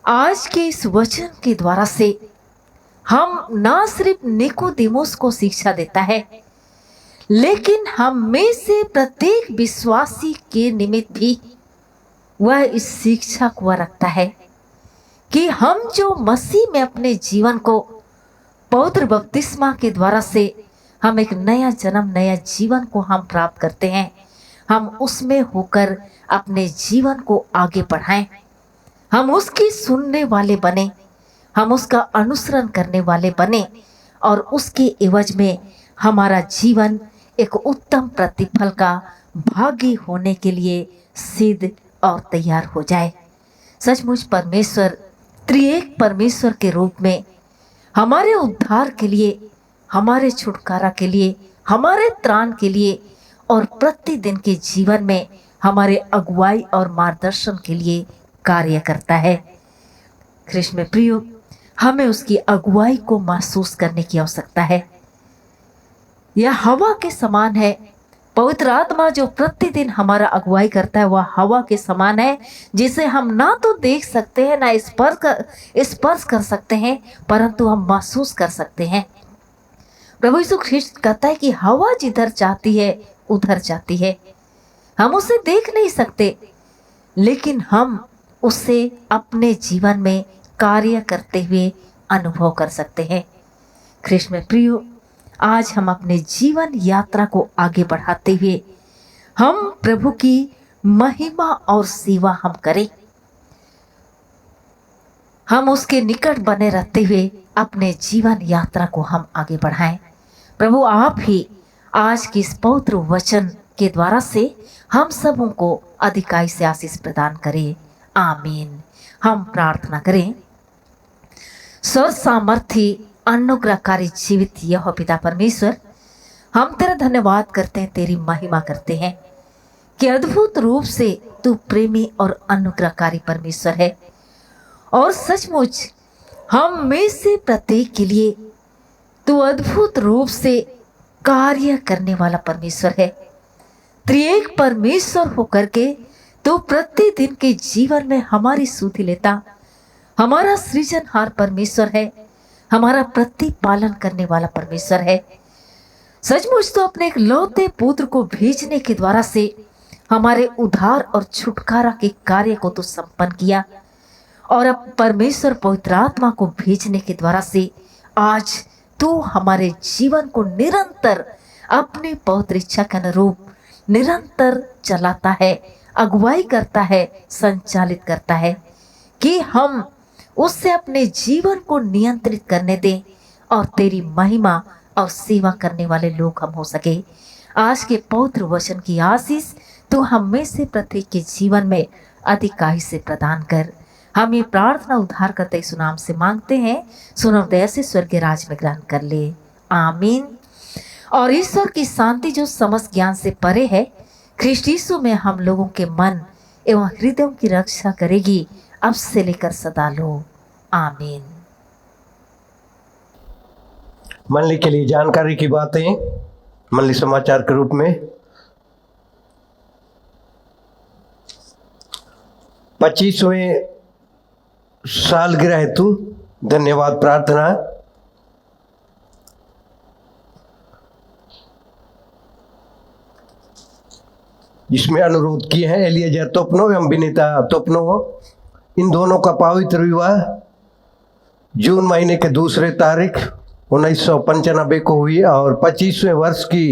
आज के इस वचन के द्वारा से हम ना सिर्फ निकोदेमुस को शिक्षा देता है, लेकिन हम में से प्रत्येक विश्वासी के निमित्त भी वह इस शिक्षा को रखता है कि हम जो मसीह में अपने जीवन को पवित्र बपतिस्मा के द्वारा से हम एक नया जन्म, नया जीवन को हम प्राप्त करते हैं, हम उसमें होकर अपने जीवन को आगे बढ़ाएं, हम उसकी सुनने वाले बने, हम उसका अनुसरण करने वाले बने और उसके एवज में हमारा जीवन एक उत्तम प्रतिफल का भागी होने के लिए सिद्ध और तैयार हो जाए। सचमुच परमेश्वर त्रिएक परमेश्वर के रूप में हमारे उद्धार के लिए, हमारे छुटकारा के लिए, हमारे त्राण के लिए और प्रतिदिन के जीवन में हमारे अगुवाई और मार्गदर्शन के लिए कार्य करता है। ख्रीष्ट में प्रियो, हमें उसकी अगुवाई को महसूस करने की आवश्यकता है। यह हवा के समान है। पवित्र आत्मा जो प्रतिदिन हमारा अगुवाई करता है वह हवा के समान है, जिसे हम ना तो देख सकते हैं ना स्पर्श कर सकते हैं, परंतु हम महसूस कर सकते हैं। प्रभु यीशु ख्रीष्ट कहता है कि हवा जिधर जाती है उधर जाती है। हम उसे देख नहीं सकते, लेकिन हम उससे अपने जीवन में कार्य करते हुए अनुभव कर सकते हैं। ख्रीष्ट में प्रियो, आज हम अपने जीवन यात्रा को आगे बढ़ाते हुए हम प्रभु की महिमा और सेवा हम करें। हम उसके निकट बने रहते हुए अपने जीवन यात्रा को हम आगे बढ़ाएं। प्रभु आप ही आज की इस पवित्र वचन के द्वारा से हम सबों को अधिकाई से आशीष प्रदान करें। आमीन। हम प्रार्थना करें। सर्व सामर्थी अनुग्रहकारी जीवित यहोवा पिता परमेश्वर, हम तेरा धन्यवाद करते हैं, तेरी महिमा करते हैं कि अद्भुत रूप से तू प्रेमी और अनुग्रहकारी परमेश्वर है और सचमुच हम में से प्रत्येक के लिए तू अद्भुत रूप से कार्य करने वाला परमेश्वर है। त्रिएक परमेश्वर होकर के तू प्रतिदिन के जीवन में हमारी सुधि लेता, हमारा सृजनहार परमेश्वर है, हमारा प्रतिपालन करने वाला परमेश्वर है। सचमुच तो अपने एक लौते पुत्र को भेजने के द्वारा से हमारे उद्धार और छुटकारा के कार्य को तो संपन्न किया और अब परमेश्वर पवित्र आत्मा को भेजने के द्वारा से आज तू हमारे जीवन को निरंतर अपनी पवित्र इच्छा के अनुरूप निरंतर चलाता है, अगुवाई करता है, संचालित करता है कि हम उससे अपने जीवन को नियंत्रित करने दें और तेरी महिमा और सेवा करने वाले लोग हम हो सके। आज के पवित्र वचन की आशीष तू हम में से प्रत्येक के जीवन में अधिकाई से प्रदान कर। हम ये प्रार्थना उद्धार करते यीशु नाम से मांगते हैं, सुनो दया से स्वर्गीय राज में ग्रहण कर ले। आमीन। और ईश्वर की शांति जो समस्त ज्ञान से परे है, ख्रीष्ट यीशु में हम लोगों के मन एवं हृदयों की रक्षा करेगी, अब से लेकर सदा लो। आमीन। मंडली के लिए जानकारी की बातें मंडली समाचार के रूप में 25वें सालगिरह हेतु धन्यवाद प्रार्थना। जिसमें अनुरोध किए हैं एलिएजर तोपनो एवं विनीता तोपनो, इन दोनों का पवित्र विवाह जून महीने के 2 तारीख 1995 को हुई और 25वें वर्ष की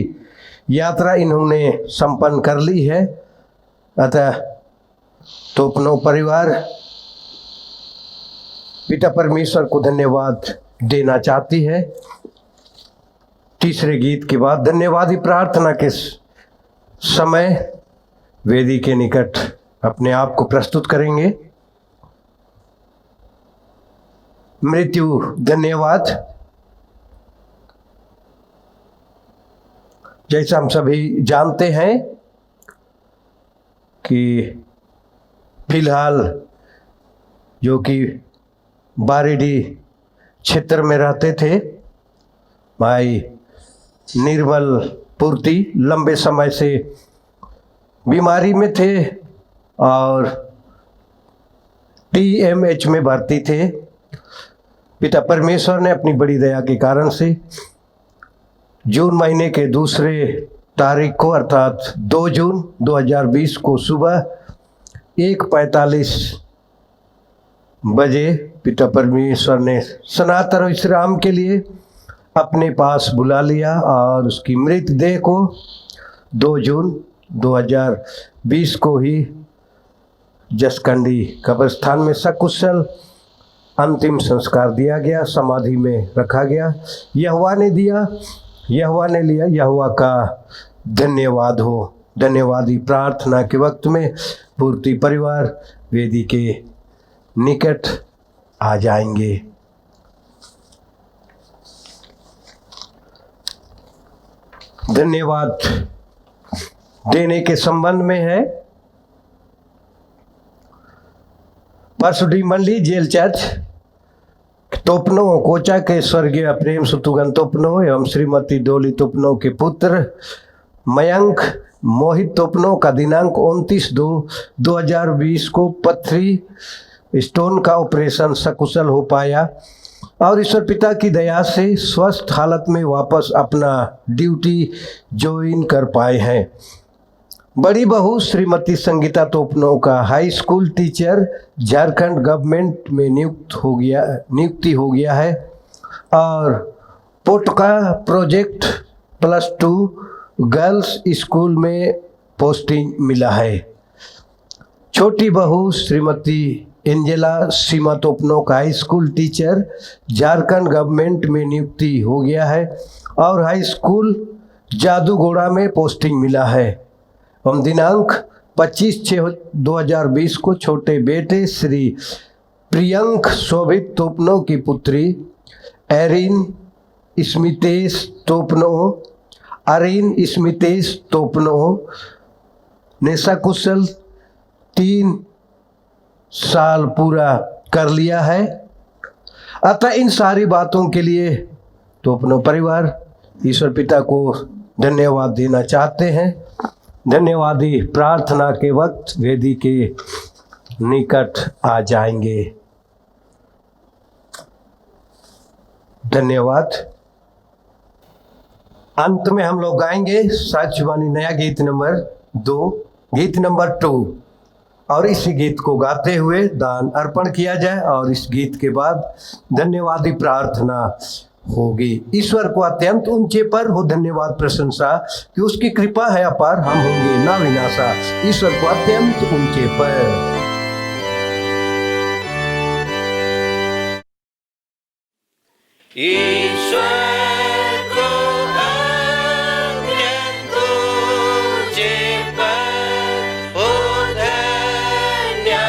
यात्रा इन्होंने संपन्न कर ली है। अतः तोपनो परिवार पिता परमेश्वर को धन्यवाद देना चाहती है। तीसरे गीत के बाद धन्यवादी प्रार्थना के समय वेदी के निकट अपने आप को प्रस्तुत करेंगे। मृत्यु धन्यवाद। जैसा हम सभी जानते हैं कि फिलहाल जो कि बारिडी क्षेत्र में रहते थे, भाई निर्मल पूर्ति लंबे समय से बीमारी में थे और TMH में भर्ती थे। पिता परमेश्वर ने अपनी बड़ी दया के कारण से जून महीने के 2 तारीख को अर्थात 2 जून 2020 को सुबह 1:45 बजे पिता परमेश्वर ने सनातन विश्राम के लिए अपने पास बुला लिया और उसकी मृतदेह को 2 जून 2020 को ही जसकंडी कब्रिस्तान में सकुशल अंतिम संस्कार दिया गया, समाधि में रखा गया। यहोवा ने दिया, यहोवा ने लिया, यहोवा का धन्यवाद हो। धन्यवादी प्रार्थना के वक्त में पूर्ति परिवार वेदी के निकट आ जाएंगे। धन्यवाद देने के संबंध में है परसुडी मंडली जेल चर्च तोपनो कोचा के स्वर्गीय प्रेम सुतुगन तोपनो एवं श्रीमती डोली तोपनो के पुत्र मयंक मोहित तोपनो का दिनांक 29/2/2020 को पथरी स्टोन का ऑपरेशन सकुशल हो पाया और ईश्वर पिता की दया से स्वस्थ हालत में वापस अपना ड्यूटी ज्वाइन कर पाए हैं। बड़ी बहू श्रीमती संगीता तोपनो का high school teacher Jharkhand government में नियुक्ति हो गया है और पोटका प्रोजेक्ट +2 गर्ल्स स्कूल में पोस्टिंग मिला है। छोटी बहू श्रीमती एंजेला सीमा तोपनो का high school teacher Jharkhand government में नियुक्ति हो गया है और हाई स्कूल जादूगोड़ा में पोस्टिंग मिला है। हम दिनांक 25/6/2020 को छोटे बेटे श्री प्रियंक शोभित तोपनो की पुत्री अरीन स्मितेश तोपनो ने सकुशल 3 साल पूरा कर लिया है। अतः इन सारी बातों के लिए तोपनो परिवार ईश्वर पिता को धन्यवाद देना चाहते हैं। धन्यवादी प्रार्थना के वक्त वेदी के निकट आ जाएंगे। धन्यवाद। अंत में हम लोग गाएंगे साक्षीवाणी नया गीत नंबर 2, गीत नंबर 2 और इस गीत को गाते हुए दान अर्पण किया जाए और इस गीत के बाद धन्यवादी प्रार्थना होगी। ईश्वर को अत्यंत ऊंचे पर हो धन्यवाद प्रशंसा कि उसकी कृपा है अपार, हम होंगे ना विनाशा। ईश्वर को अत्यंत ऊंचे पर। ईश्वर को अत्यंत ऊंचे पर हो धन्यवाद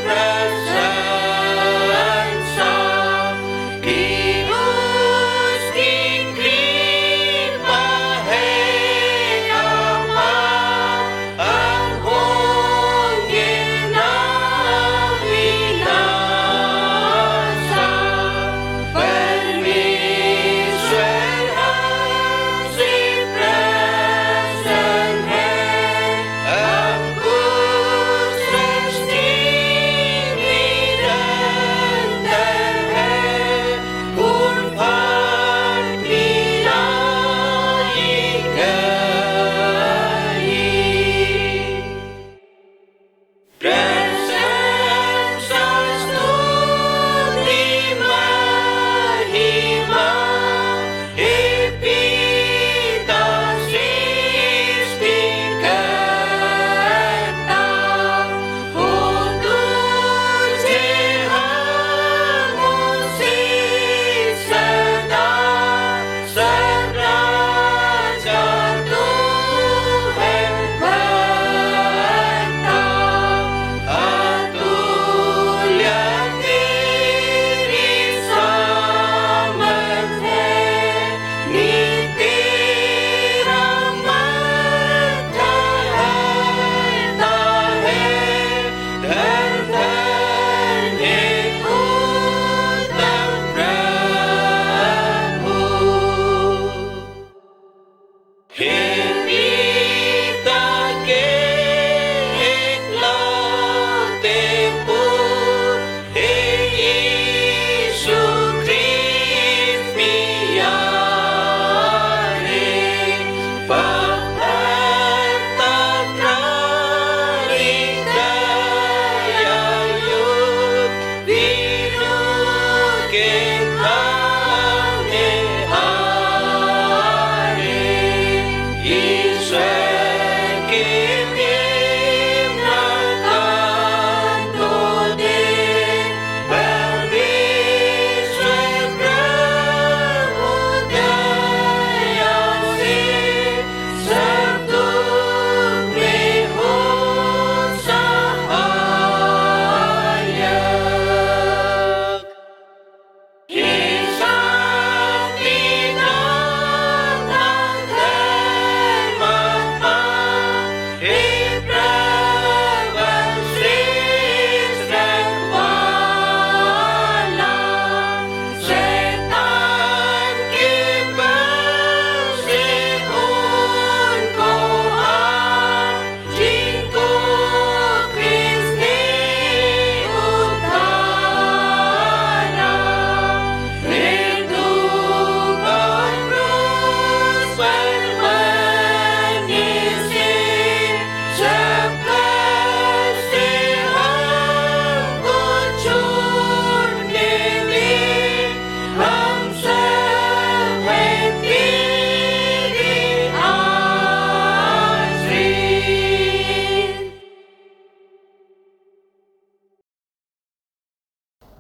प्रशंसा कि उसकी कृपा है अपार, हम होंगे ना विनाशा। परमेश्वर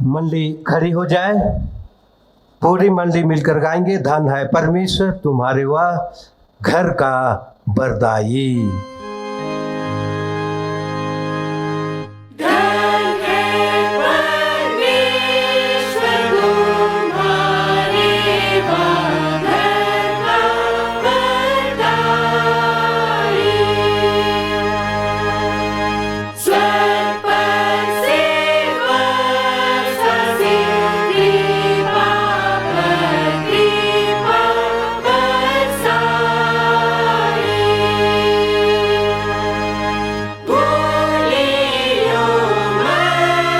मंडली खड़ी हो जाए, पूरी मंडली मिलकर गाएंगे, धन है परमेश्वर तुम्हारे वह घर का बरदाई। धन है परमेश्वर तुम्हारे घर का बरदाई। स्वर्ग पर से वर्षासी कृपा बरसाई। भूलियो मत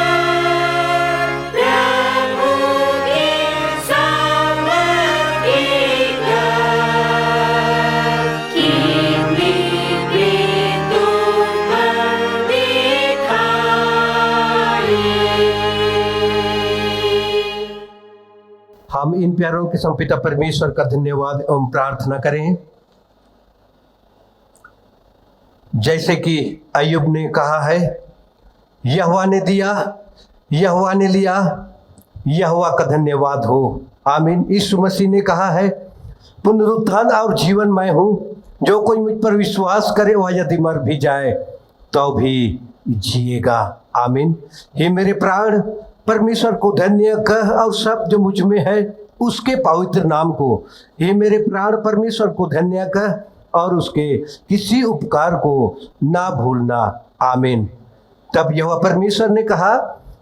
प्रभु की समर्थी की प्रीति तुम पर दिखाई। हम इन प्यारों के संपिता परमेश्वर का धन्यवाद एवं प्रार्थना करें। जैसे कि अय्यूब ने कहा है, यहोवा ने दिया, यहोवा ने लिया, यहोवा का धन्यवाद हो। आमीन। यीशु मसीह ने कहा है, पुनरुत्थान और जीवन मैं हूं, जो कोई मुझ पर विश्वास करे वह यदि मर भी जाए तो भी जिएगा। आमीन। हे मेरे प्राण परमेश्वर को धन्य कह और सब जो मुझ में है उसके पवित्र नाम को। हे मेरे प्राण परमेश्वर को धन्य कह और उसके किसी उपकार को ना भूलना। आमीन। तब यहोवा परमेश्वर ने कहा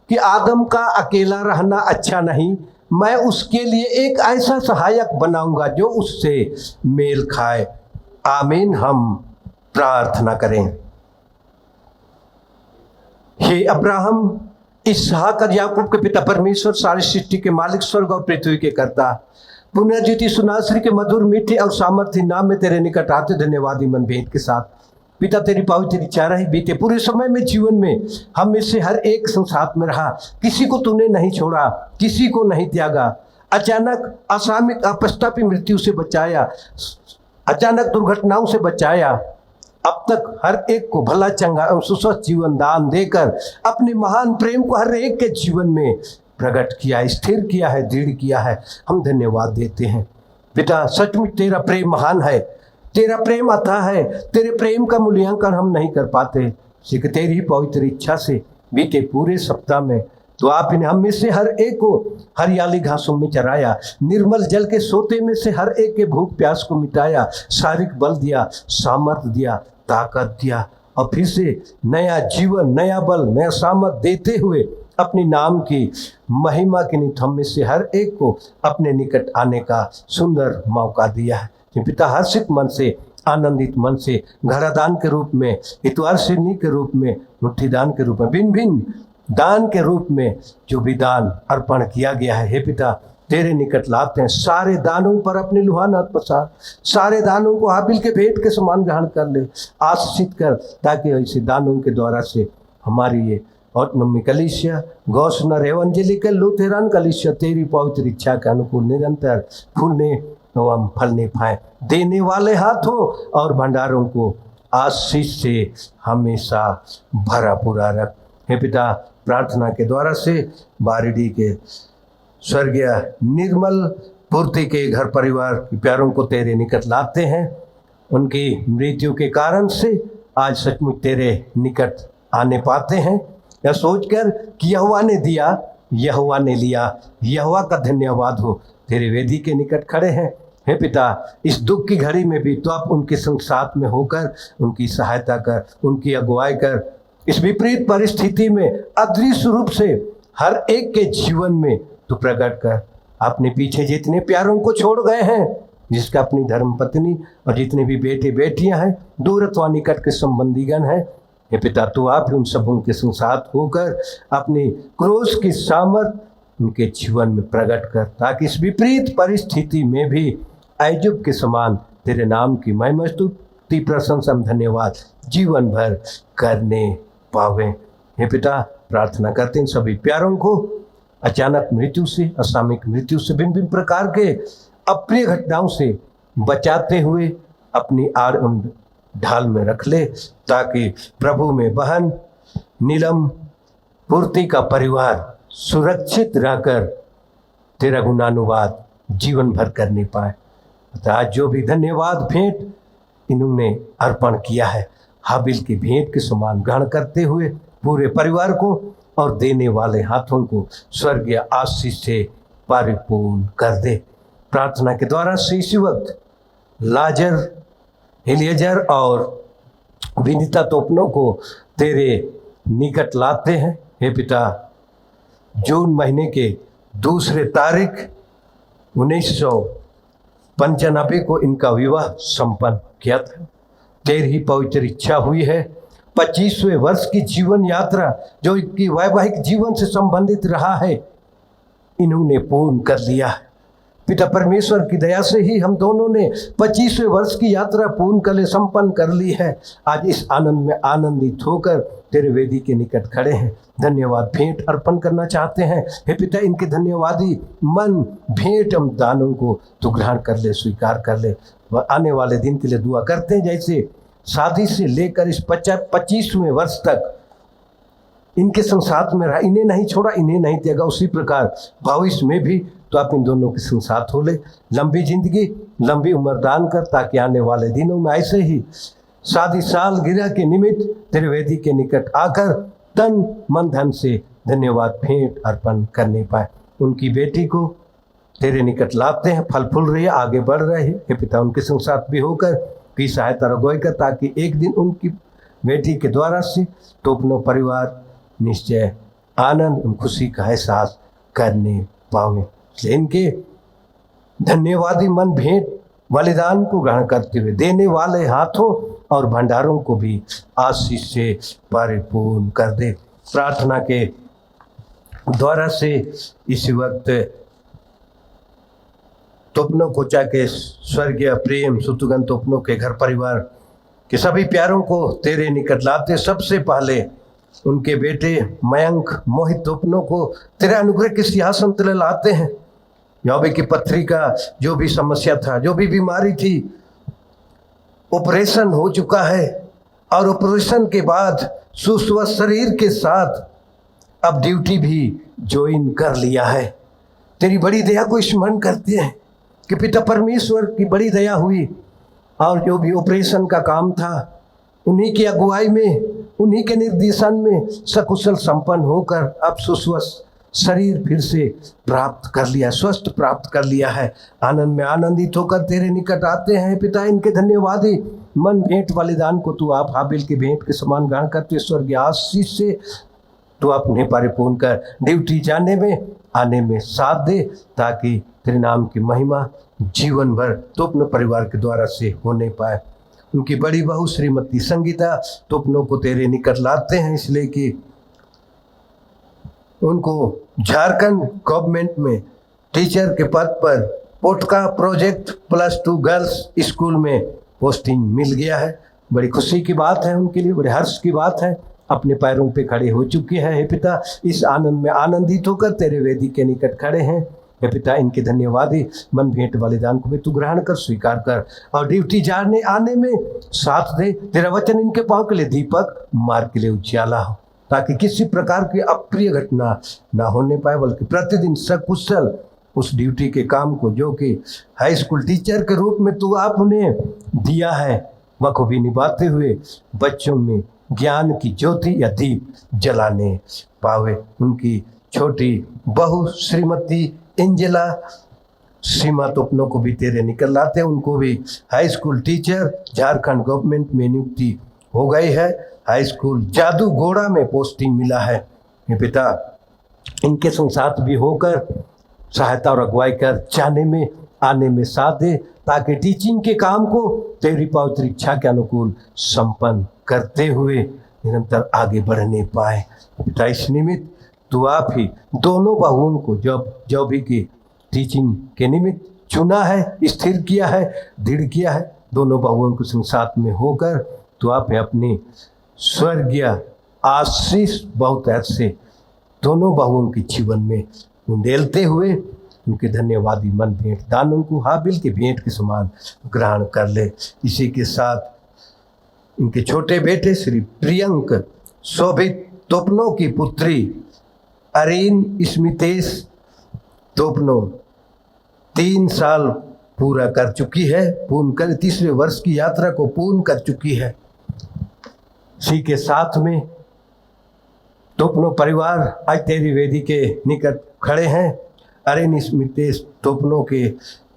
कि आदम का अकेला रहना अच्छा नहीं, मैं उसके लिए एक ऐसा सहायक बनाऊंगा जो उससे मेल खाए। आमीन। हम प्रार्थना करें। हे अब्राहम, इसहाक और याकूब के पिता परमेश्वर, सारी सृष्टि के मालिक, स्वर्ग और पृथ्वी के कर्ता, पुण्यज्योति सुनाश्री के मधुर मीठे और सामर्थ्य नाम में तेरे निकट आते धन्यवादी मन भेद के साथ पिता तेरी पवित्र इच्छा रही बीते पूरे समय में जीवन में हम में से हर एक संसाथ में रहा, किसी को तूने नहीं छोड़ा, किसी को नहीं त्यागा। अचानक असामयिक अपस्तापी मृत्यु से बचाया, अचानक दुर्घटनाओं से बचाया। अब तक हर एक को भला चंगा और सुस्वस्थ जीवन दान देकर अपने महान प्रेम को हर एक के जीवन में प्रकट किया, स्थिर किया है, दृढ़ किया है। हम धन्यवाद देते हैं पिता। सचमुच तेरा प्रेम महान है, तेरा प्रेम अथाह है। तेरे प्रेम का मूल्यांकन हम नहीं कर पाते। सिर्फ तेरी ही पवित्र इच्छा से बीते पूरे सप्ताह में तो आपने हम में से हर एक को हरियाली घासों में चराया, निर्मल जल के सोते में से हर एक के भूख प्यास को मिटाया, शारीरिक बल दिया, सामर्थ्य दिया, ताकत दिया और फिर से नया जीवन, नया बल, नया सामर्थ्य देते हुए अपने नाम की महिमा के निमित्त हम में से हर एक को अपने निकट आने का सुंदर मौका दिया है। पिता, हर्षित मन से, आनंदित मन से घरादान के रूप में, इतवार सिरनी के रूप में, मुट्ठी दान के रूप में, भिन्न भिन्न दान के रूप में जो भी दान अर्पण किया गया है, हे पिता तेरे निकट लाते हैं। सारे दानों पर अपने लुहान हाथ पसार, सारे दानों को हाबिल के भेंट के समान ग्रहण कर ले, आशीषित कर, ताकि ऐसे दानों के द्वारा से हमारी ये ऑटोनॉमी कलीसिया, गौसनर एवंजेलिकल लूथेरन कलीसिया तेरी पवित्र इच्छा के अनुकूल निरंतर फूलने एवं फलने पाए। देने वाले हाथ हो और भंडारों को आशीष से हमेशा भरा पूरा रख। हे पिता, प्रार्थना के द्वारा से बारिडी के स्वर्गीय निर्मल पूर्ति के घर परिवार के प्यारों को तेरे निकट लाते हैं। उनकी मृत्यु के कारण से आज सचमुच तेरे निकट आने पाते हैं। यह सोचकर कि यहोवा ने दिया, यहोवा ने लिया, यहोवा का धन्यवाद हो। तेरे वेदी के निकट खड़े हैं हे पिता, इस दुख की घड़ी में भी तो आप उनके संग साथ में होकर उनकी सहायता कर, उनकी अगुवाई कर। इस विपरीत परिस्थिति में अदृश्य रूप से हर एक के जीवन में तू प्रकट कर। अपने पीछे जितने प्यारों को छोड़ गए हैं, जिसका अपनी धर्म पत्नी और जितने भी बेटे बेटियां हैं, दूर अथवा निकट के संबंधीगण हैं, हे पिता तू आप उन सब उनके संग साथ होकर अपनी क्रोध की सामर्थ उनके जीवन में प्रकट कर, ताकि इस विपरीत परिस्थिति में भी अय्यूब के समान तेरे नाम की महिमा स्तुति प्रशंसा धन्यवाद जीवन भर करने पावे। हे पिता, प्रार्थना करते हैं सभी प्यारों को अचानक मृत्यु से, असामयिक मृत्यु से, भिन्न भिन्न प्रकार के अप्रिय घटनाओं से बचाते हुए अपनी आड़ ढाल में रख ले, ताकि प्रभु में बहन नीलम पूर्ति का परिवार सुरक्षित रहकर तेरा गुणानुवाद जीवन भर करने पाए। अतः आज जो भी धन्यवाद भेंट इन्होंने अर्पण किया है, हाबिल की भेंट के समान ग्रहण करते हुए पूरे परिवार को और देने वाले हाथों को स्वर्गीय आशीष से परिपूर्ण कर दे। प्रार्थना के द्वारा से इसी वक्त लाजर, एलिएजर और विनीता तोपनों को तेरे निकट लाते हैं। हे पिता, जून महीने के 2 तारीख 1995 को इनका विवाह संपन्न किया था। तेरी ही पवित्र इच्छा हुई है 25वें वर्ष की जीवन यात्रा जो इनकी वैवाहिक जीवन से संबंधित रहा है, इन्होंने पूर्ण कर लिया है। पिता परमेश्वर की दया से ही हम दोनों ने 25वें वर्ष की यात्रा पूर्ण कर ले, संपन्न कर ली है। आज इस आनंद में आनंदित होकर तेरे वेदी के निकट खड़े हैं। धन्यवाद भेंट अर्पण करना चाहते हैं। हे पिता, इनके धन्यवादी मन, भेंट एवं दानों को तू ग्रहण कर ले, स्वीकार कर ले। वह आने वाले दिन के लिए दुआ करते हैं, जैसे शादी से लेकर इस 25वें वर्ष तक इनके संग साथ में रहा, इन्हें नहीं छोड़ा, इन्हें नहीं त्यागा, उसी प्रकार भविष्य में भी तो आप इन दोनों के संग साथ हो ले। लंबी जिंदगी, लंबी उम्र दान कर, ताकि आने वाले दिनों में ऐसे ही शादी सालगिरह के निमित्त तेरे वेदी के निकट आकर तन मन धन से धन्यवाद भेंट अर्पण करने पाए। उनकी बेटी को तेरे निकट लाते हैं, फल फूल रही है, आगे बढ़ रहे हैं। हे पिता, उनके संग साथ भी होकर की सहायता रगोई कर, ताकि एक दिन उनकी बेटी के द्वारा से तोपनो परिवार निश्चय आनंद एवं खुशी का एहसास करने पावे। इसलिए इनके धन्यवादी मन भेंट बलिदान को ग्रहण करते हुए देने वाले हाथों और भंडारों को भी आशीष से परिपूर्ण कर दे। प्रार्थना के द्वारा से इस वक्त तोपनो कोचा के स्वर्गीय प्रेम सुतुगन तोपनो के घर परिवार के सभी प्यारों को तेरे निकट लाते। सबसे पहले उनके बेटे मयंक मोहित तोपनो को तेरे अनुग्रह के सिंहासन तले लाते हैं। यौबे की पथरी का जो भी समस्या था, जो भी बीमारी थी, ऑपरेशन हो चुका है और ऑपरेशन के बाद सुस्वस्थ शरीर के साथ अब ड्यूटी भी ज्वाइन कर लिया है। तेरी बड़ी दया को स्मरण करते हैं कि पिता परमेश्वर की बड़ी दया हुई और जो भी ऑपरेशन का काम था उन्हीं की अगुवाई में, उन्हीं के निर्देशन में सकुशल संपन्न होकर अब सुस्वस्थ शरीर फिर से प्राप्त कर लिया, स्वस्थ प्राप्त कर लिया है। आनंद में आनंदित होकर तेरे निकट आते हैं। पिता, इनके धन्यवादी मन भेंट बलिदान को तू आप हाबिल की भेंट के समान ग्रहण करते स्वर्गीय आशीष से तू अपने परिपूर्ण कर ड्यूटी जाने में आने में साथ दे, ताकि तेरे नाम की महिमा जीवन भर तो अपने परिवार के द्वारा से होने पाए। उनकी बड़ी बहू श्रीमती संगीता तोपनों को तेरे निकट लाते हैं, इसलिए कि उनको झारखंड गवर्नमेंट में टीचर के पद पर पोटका प्रोजेक्ट +2 गर्ल्स स्कूल में पोस्टिंग मिल गया है। बड़ी खुशी की बात है उनके लिए, बड़े हर्ष की बात है। अपने पैरों पे खड़े हो चुके हैं। हे पिता, इस आनंद में आनंदित होकर तेरे वेदी के निकट खड़े हैं। हे पिता, इनके धन्यवादी मन भेंट बलिदान को भी तू ग्रहण कर, स्वीकार कर और ड्यूटी जाने आने में साथ दे। तेरा वचन इनके पाँव के लिए दीपक, मार्ग के लिए उजाला हो, ताकि किसी प्रकार की अप्रिय घटना ना होने पाए, बल्कि प्रतिदिन सकुशल उस ड्यूटी के काम को जो कि हाई स्कूल टीचर के रूप में तू आप उन्हें दिया है बखूबी निभाते हुए बच्चों में ज्ञान की ज्योति या दीप जलाने पावे। उनकी छोटी बहू श्रीमती एंजेला सीमा तोपनों को भी तेरे निकल लाते हैं। उनको भी high school teacher Jharkhand government में नियुक्ति हो गई है। हाई स्कूल जादूगोड़ा में पोस्टिंग मिला है। ये पिता, इनके संग साथ भी होकर सहायता और अगुवाई कर जाने में आने में साथ दे, ताकि टीचिंग के काम को तेरी पवित्र इच्छा के अनुकूल संपन्न करते हुए निरंतर आगे बढ़ने पाए। पिता, इस निमित्त तू आप ही दोनों बहुओं को जो भी की टीचिंग के निमित्त चुना है, स्थिर किया है, दृढ़ किया है, दोनों बहुओं के संग साथ में होकर तू आप अपनी स्वर्गीय आशीष बहुत ऐसे दोनों बहुओं के जीवन में उंडेलते हुए उनके धन्यवादी मन भेंट दानों को हाबिल के भेंट के समान ग्रहण कर ले। इसी के साथ इनके छोटे बेटे श्री प्रियंक शोभित तोपनों की पुत्री अरीन स्मितेश तोपनो 3 साल पूरा कर चुकी है, पूर्ण कर तीसरे वर्ष की यात्रा को पूर्ण कर चुकी है। इसी के साथ में तोपनो परिवार आज तेरी वेदी के निकट खड़े हैं। अरीन स्मितेश तोपनो के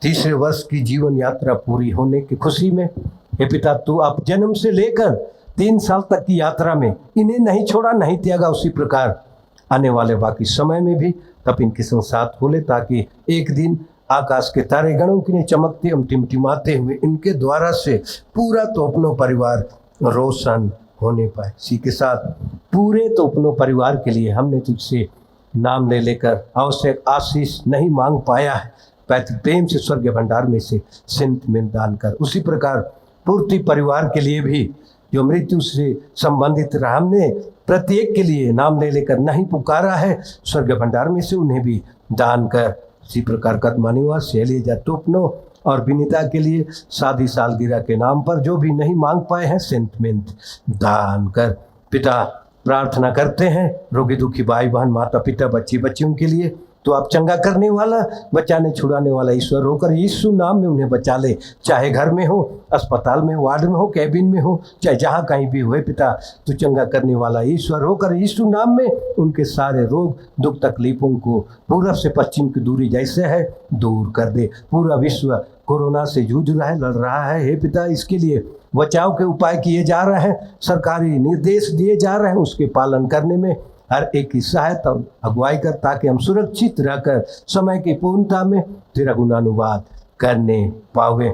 तीसरे वर्ष की जीवन यात्रा पूरी होने की खुशी में हे पिता, तू आप जन्म से लेकर 3 साल तक की यात्रा में इन्हें नहीं छोड़ा, नहीं त्यागा, उसी प्रकार आने वाले बाकी समय में भी तब इनके संग साथ खोले, ताकि एक दिन आकाश के तारे गणों की चमकते एवं टिमटिमाते हुए इनके द्वारा से पूरा तोपनो परिवार रोशन होने पाए। इसी के साथ पूरे तोपनो परिवार के लिए हमने तुझसे नाम ले लेकर आवश्यक आशीष नहीं मांग पाया है, पैतृक प्रेम से स्वर्ग भंडार में से सिंत में दान कर। उसी प्रकार पूर्ति परिवार के लिए भी जो मृत्यु से संबंधित रहा, हमने प्रत्येक के लिए नाम ले लेकर नहीं पुकारा है, स्वर्ग भंडार में से उन्हें भी दान कर। इसी प्रकार कदमानिवास शैलेजा तोपनो और विनीता के लिए शादी सालगिरह के नाम पर जो भी नहीं मांग पाए हैं सेंटमेंट दान कर। पिता प्रार्थना करते हैं रोगी दुखी भाई बहन माता पिता बच्ची बच्चियों के लिए, तो आप चंगा करने वाला बचाने छुड़ाने वाला ईश्वर होकर यीशु नाम में उन्हें बचा ले, चाहे घर में हो, अस्पताल में, वार्ड में हो, कैबिन में हो, चाहे जहाँ कहीं भी हुए पिता, तो चंगा करने वाला ईश्वर होकर यीशु नाम में उनके सारे रोग दुख तकलीफों को पूरब से पश्चिम की दूरी जैसे है दूर कर दे। पूरा विश्व कोरोना से जूझ रहा है, लड़ रहा है, हे पिता इसके लिए बचाव के उपाय किए जा रहे हैं, सरकारी निर्देश दिए जा रहे हैं, उसके पालन करने में हर एक की सहायता और अगुवाई कर, ताकि हम सुरक्षित रहकर समय की पूर्णता में तेरा गुणानुवाद करने पावे।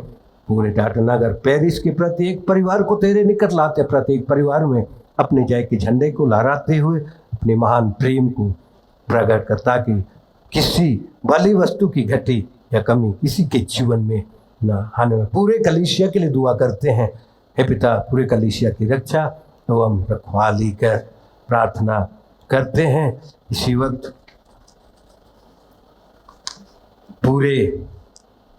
पूरे टाटानगर पेरिस के प्रत्येक परिवार को तेरे निकट लाते, प्रत्येक परिवार में अपने जय के झंडे को लहराते हुए अपने महान प्रेम को प्रकट कर, ताकि किसी भली वस्तु की घटी या कमी किसी के जीवन में न आने। पूरे कलीसिया के लिए दुआ करते हैं, हे पिता पूरे कलीसिया की रक्षा एवं रखवाली कर प्रार्थना करते हैं। इसी वक्त पूरे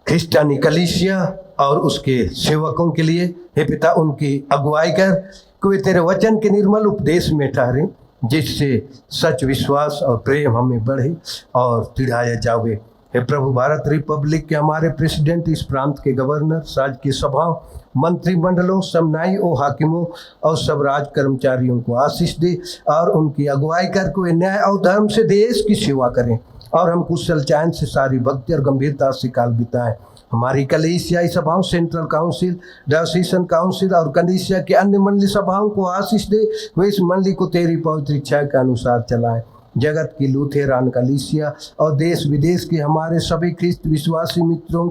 क्रिस्टियानी कलीसिया और उसके सेवकों के लिए हे पिता उनकी अगुवाई कर, कि वे तेरे वचन के निर्मल उपदेश में ठहरे, जिससे सच विश्वास और प्रेम हमें बढ़े और तिढ़ाया जावे। हे प्रभु भारत रिपब्लिक के हमारे प्रेसिडेंट, इस प्रांत के गवर्नर, राज्य की सभाओं, मंत्रिमंडलों, समनाई और हाकिमों और सब राज कर्मचारियों को आशीष दे और उनकी अगुवाई कर के न्याय और धर्म से देश की सेवा करें और हम कुशल चैन से सारी भक्ति और गंभीरता से काल बिताएं। हमारी कलीसियाई सभाओं, सेंट्रल काउंसिल, डायोसीसन काउंसिल और कलीसिया के अन्य मंडली सभाओं को आशीष दे, वे इस मंडली को तेरी पवित्र इच्छा के अनुसार चलाएं। जगत की लूथेरान कलीसिया और देश विदेश के हमारे सभी ख्रिस्त विश्वासी मित्रों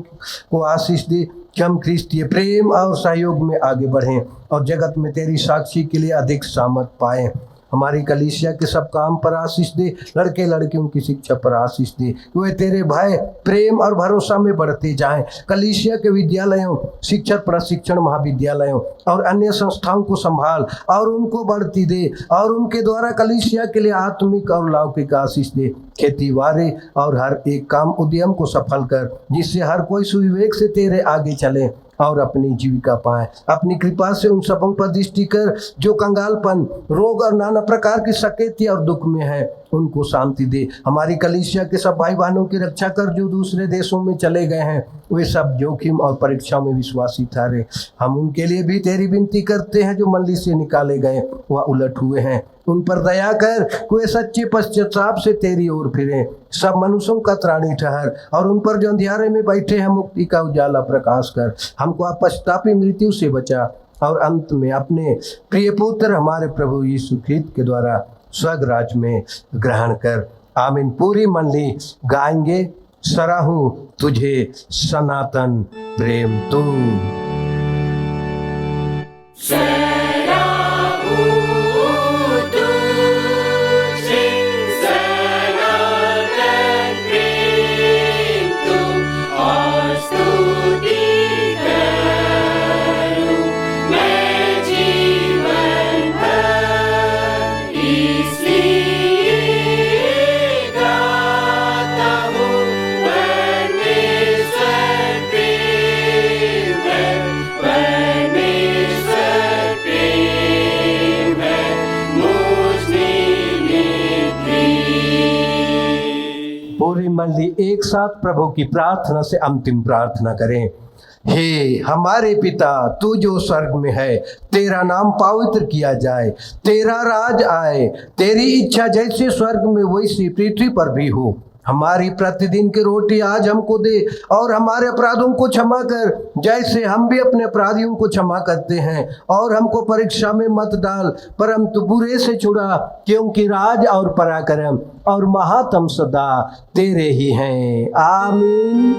को आशीष दे, कि हम ख्रिस्तीय प्रेम और सहयोग में आगे बढ़ें और जगत में तेरी साक्षी के लिए अधिक सामर्थ पाएं। हमारी कलीसिया के सब काम पर आशीष दे, लड़के लड़कियों की शिक्षा पर आशीष दे, वे तेरे भय प्रेम और भरोसा में बढ़ते जाएं। कलीसिया के विद्यालयों, शिक्षक प्रशिक्षण महाविद्यालयों और अन्य संस्थाओं को संभाल और उनको बढ़ती दे और उनके द्वारा कलीसिया के लिए आत्मिक और लौकिक आशीष दे। खेती बाड़ी और हर एक काम उद्यम को सफल कर, जिससे हर कोई सुविवेक से तेरे आगे चले और अपनी जीविका पाए। अपनी कृपा से उन सबों पर दृष्टि कर जो कंगालपन, रोग और नाना प्रकार की सकेती और दुख में है, उनको शांति दे। हमारी कलीसिया के सब भाई बहनों की रक्षा कर जो दूसरे देशों में चले गए हैं, वे सब जोखिम और परीक्षाओं में विश्वासी ठहरे। हम उनके लिए भी तेरी विनती करते हैं, जो मंडली से निकाले गए वह उलट हुए हैं, उन पर दया कर, वे सच्चे पश्चाताप से तेरी ओर फिरें। सब मनुष्यों का त्राणी ठहर और उन पर जो अंधियारे में बैठे हैं मुक्ति का उजाला प्रकाश कर। हमको अपश्चातापी मृत्यु से बचा और अंत में अपने प्रिय पुत्र हमारे प्रभु यीशु ख्रीस्त के द्वारा स्वर्ग राज में ग्रहण कर। आमीन। पूरी मंडली गाएंगे, सराहूं तुझे सनातन प्रेम तू। पूरी मंडली एक साथ प्रभु की प्रार्थना से अंतिम प्रार्थना करें। हे हमारे पिता, तू जो स्वर्ग में है, तेरा नाम पवित्र किया जाए, तेरा राज आए, तेरी इच्छा जैसे स्वर्ग में वैसी पृथ्वी पर भी हो। हमारी प्रतिदिन की रोटी आज हमको दे, और हमारे अपराधों को क्षमा कर जैसे हम भी अपने अपराधियों को क्षमा करते हैं, और हमको परीक्षा में मत डाल पर हम तो बुरे से छुड़ा, क्योंकि राज और पराक्रम और महात्म सदा तेरे ही हैं। आमीन।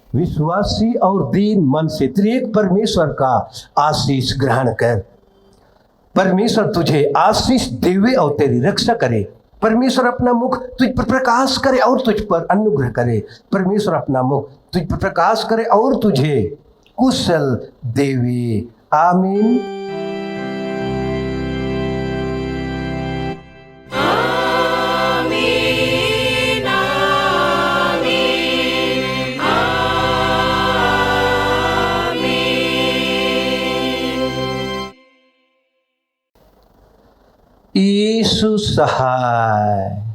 विश्वासी और दीन मन से त्रिएक परमेश्वर का आशीष ग्रहण कर। परमेश्वर तुझे आशीष देवे और तेरी रक्षा करे। परमेश्वर अपना मुख तुझ पर प्रकाश करे और तुझ पर अनुग्रह करे। परमेश्वर अपना मुख तुझ पर प्रकाश करे और तुझे कुशल देवे। आमीन। यीशु सहाय।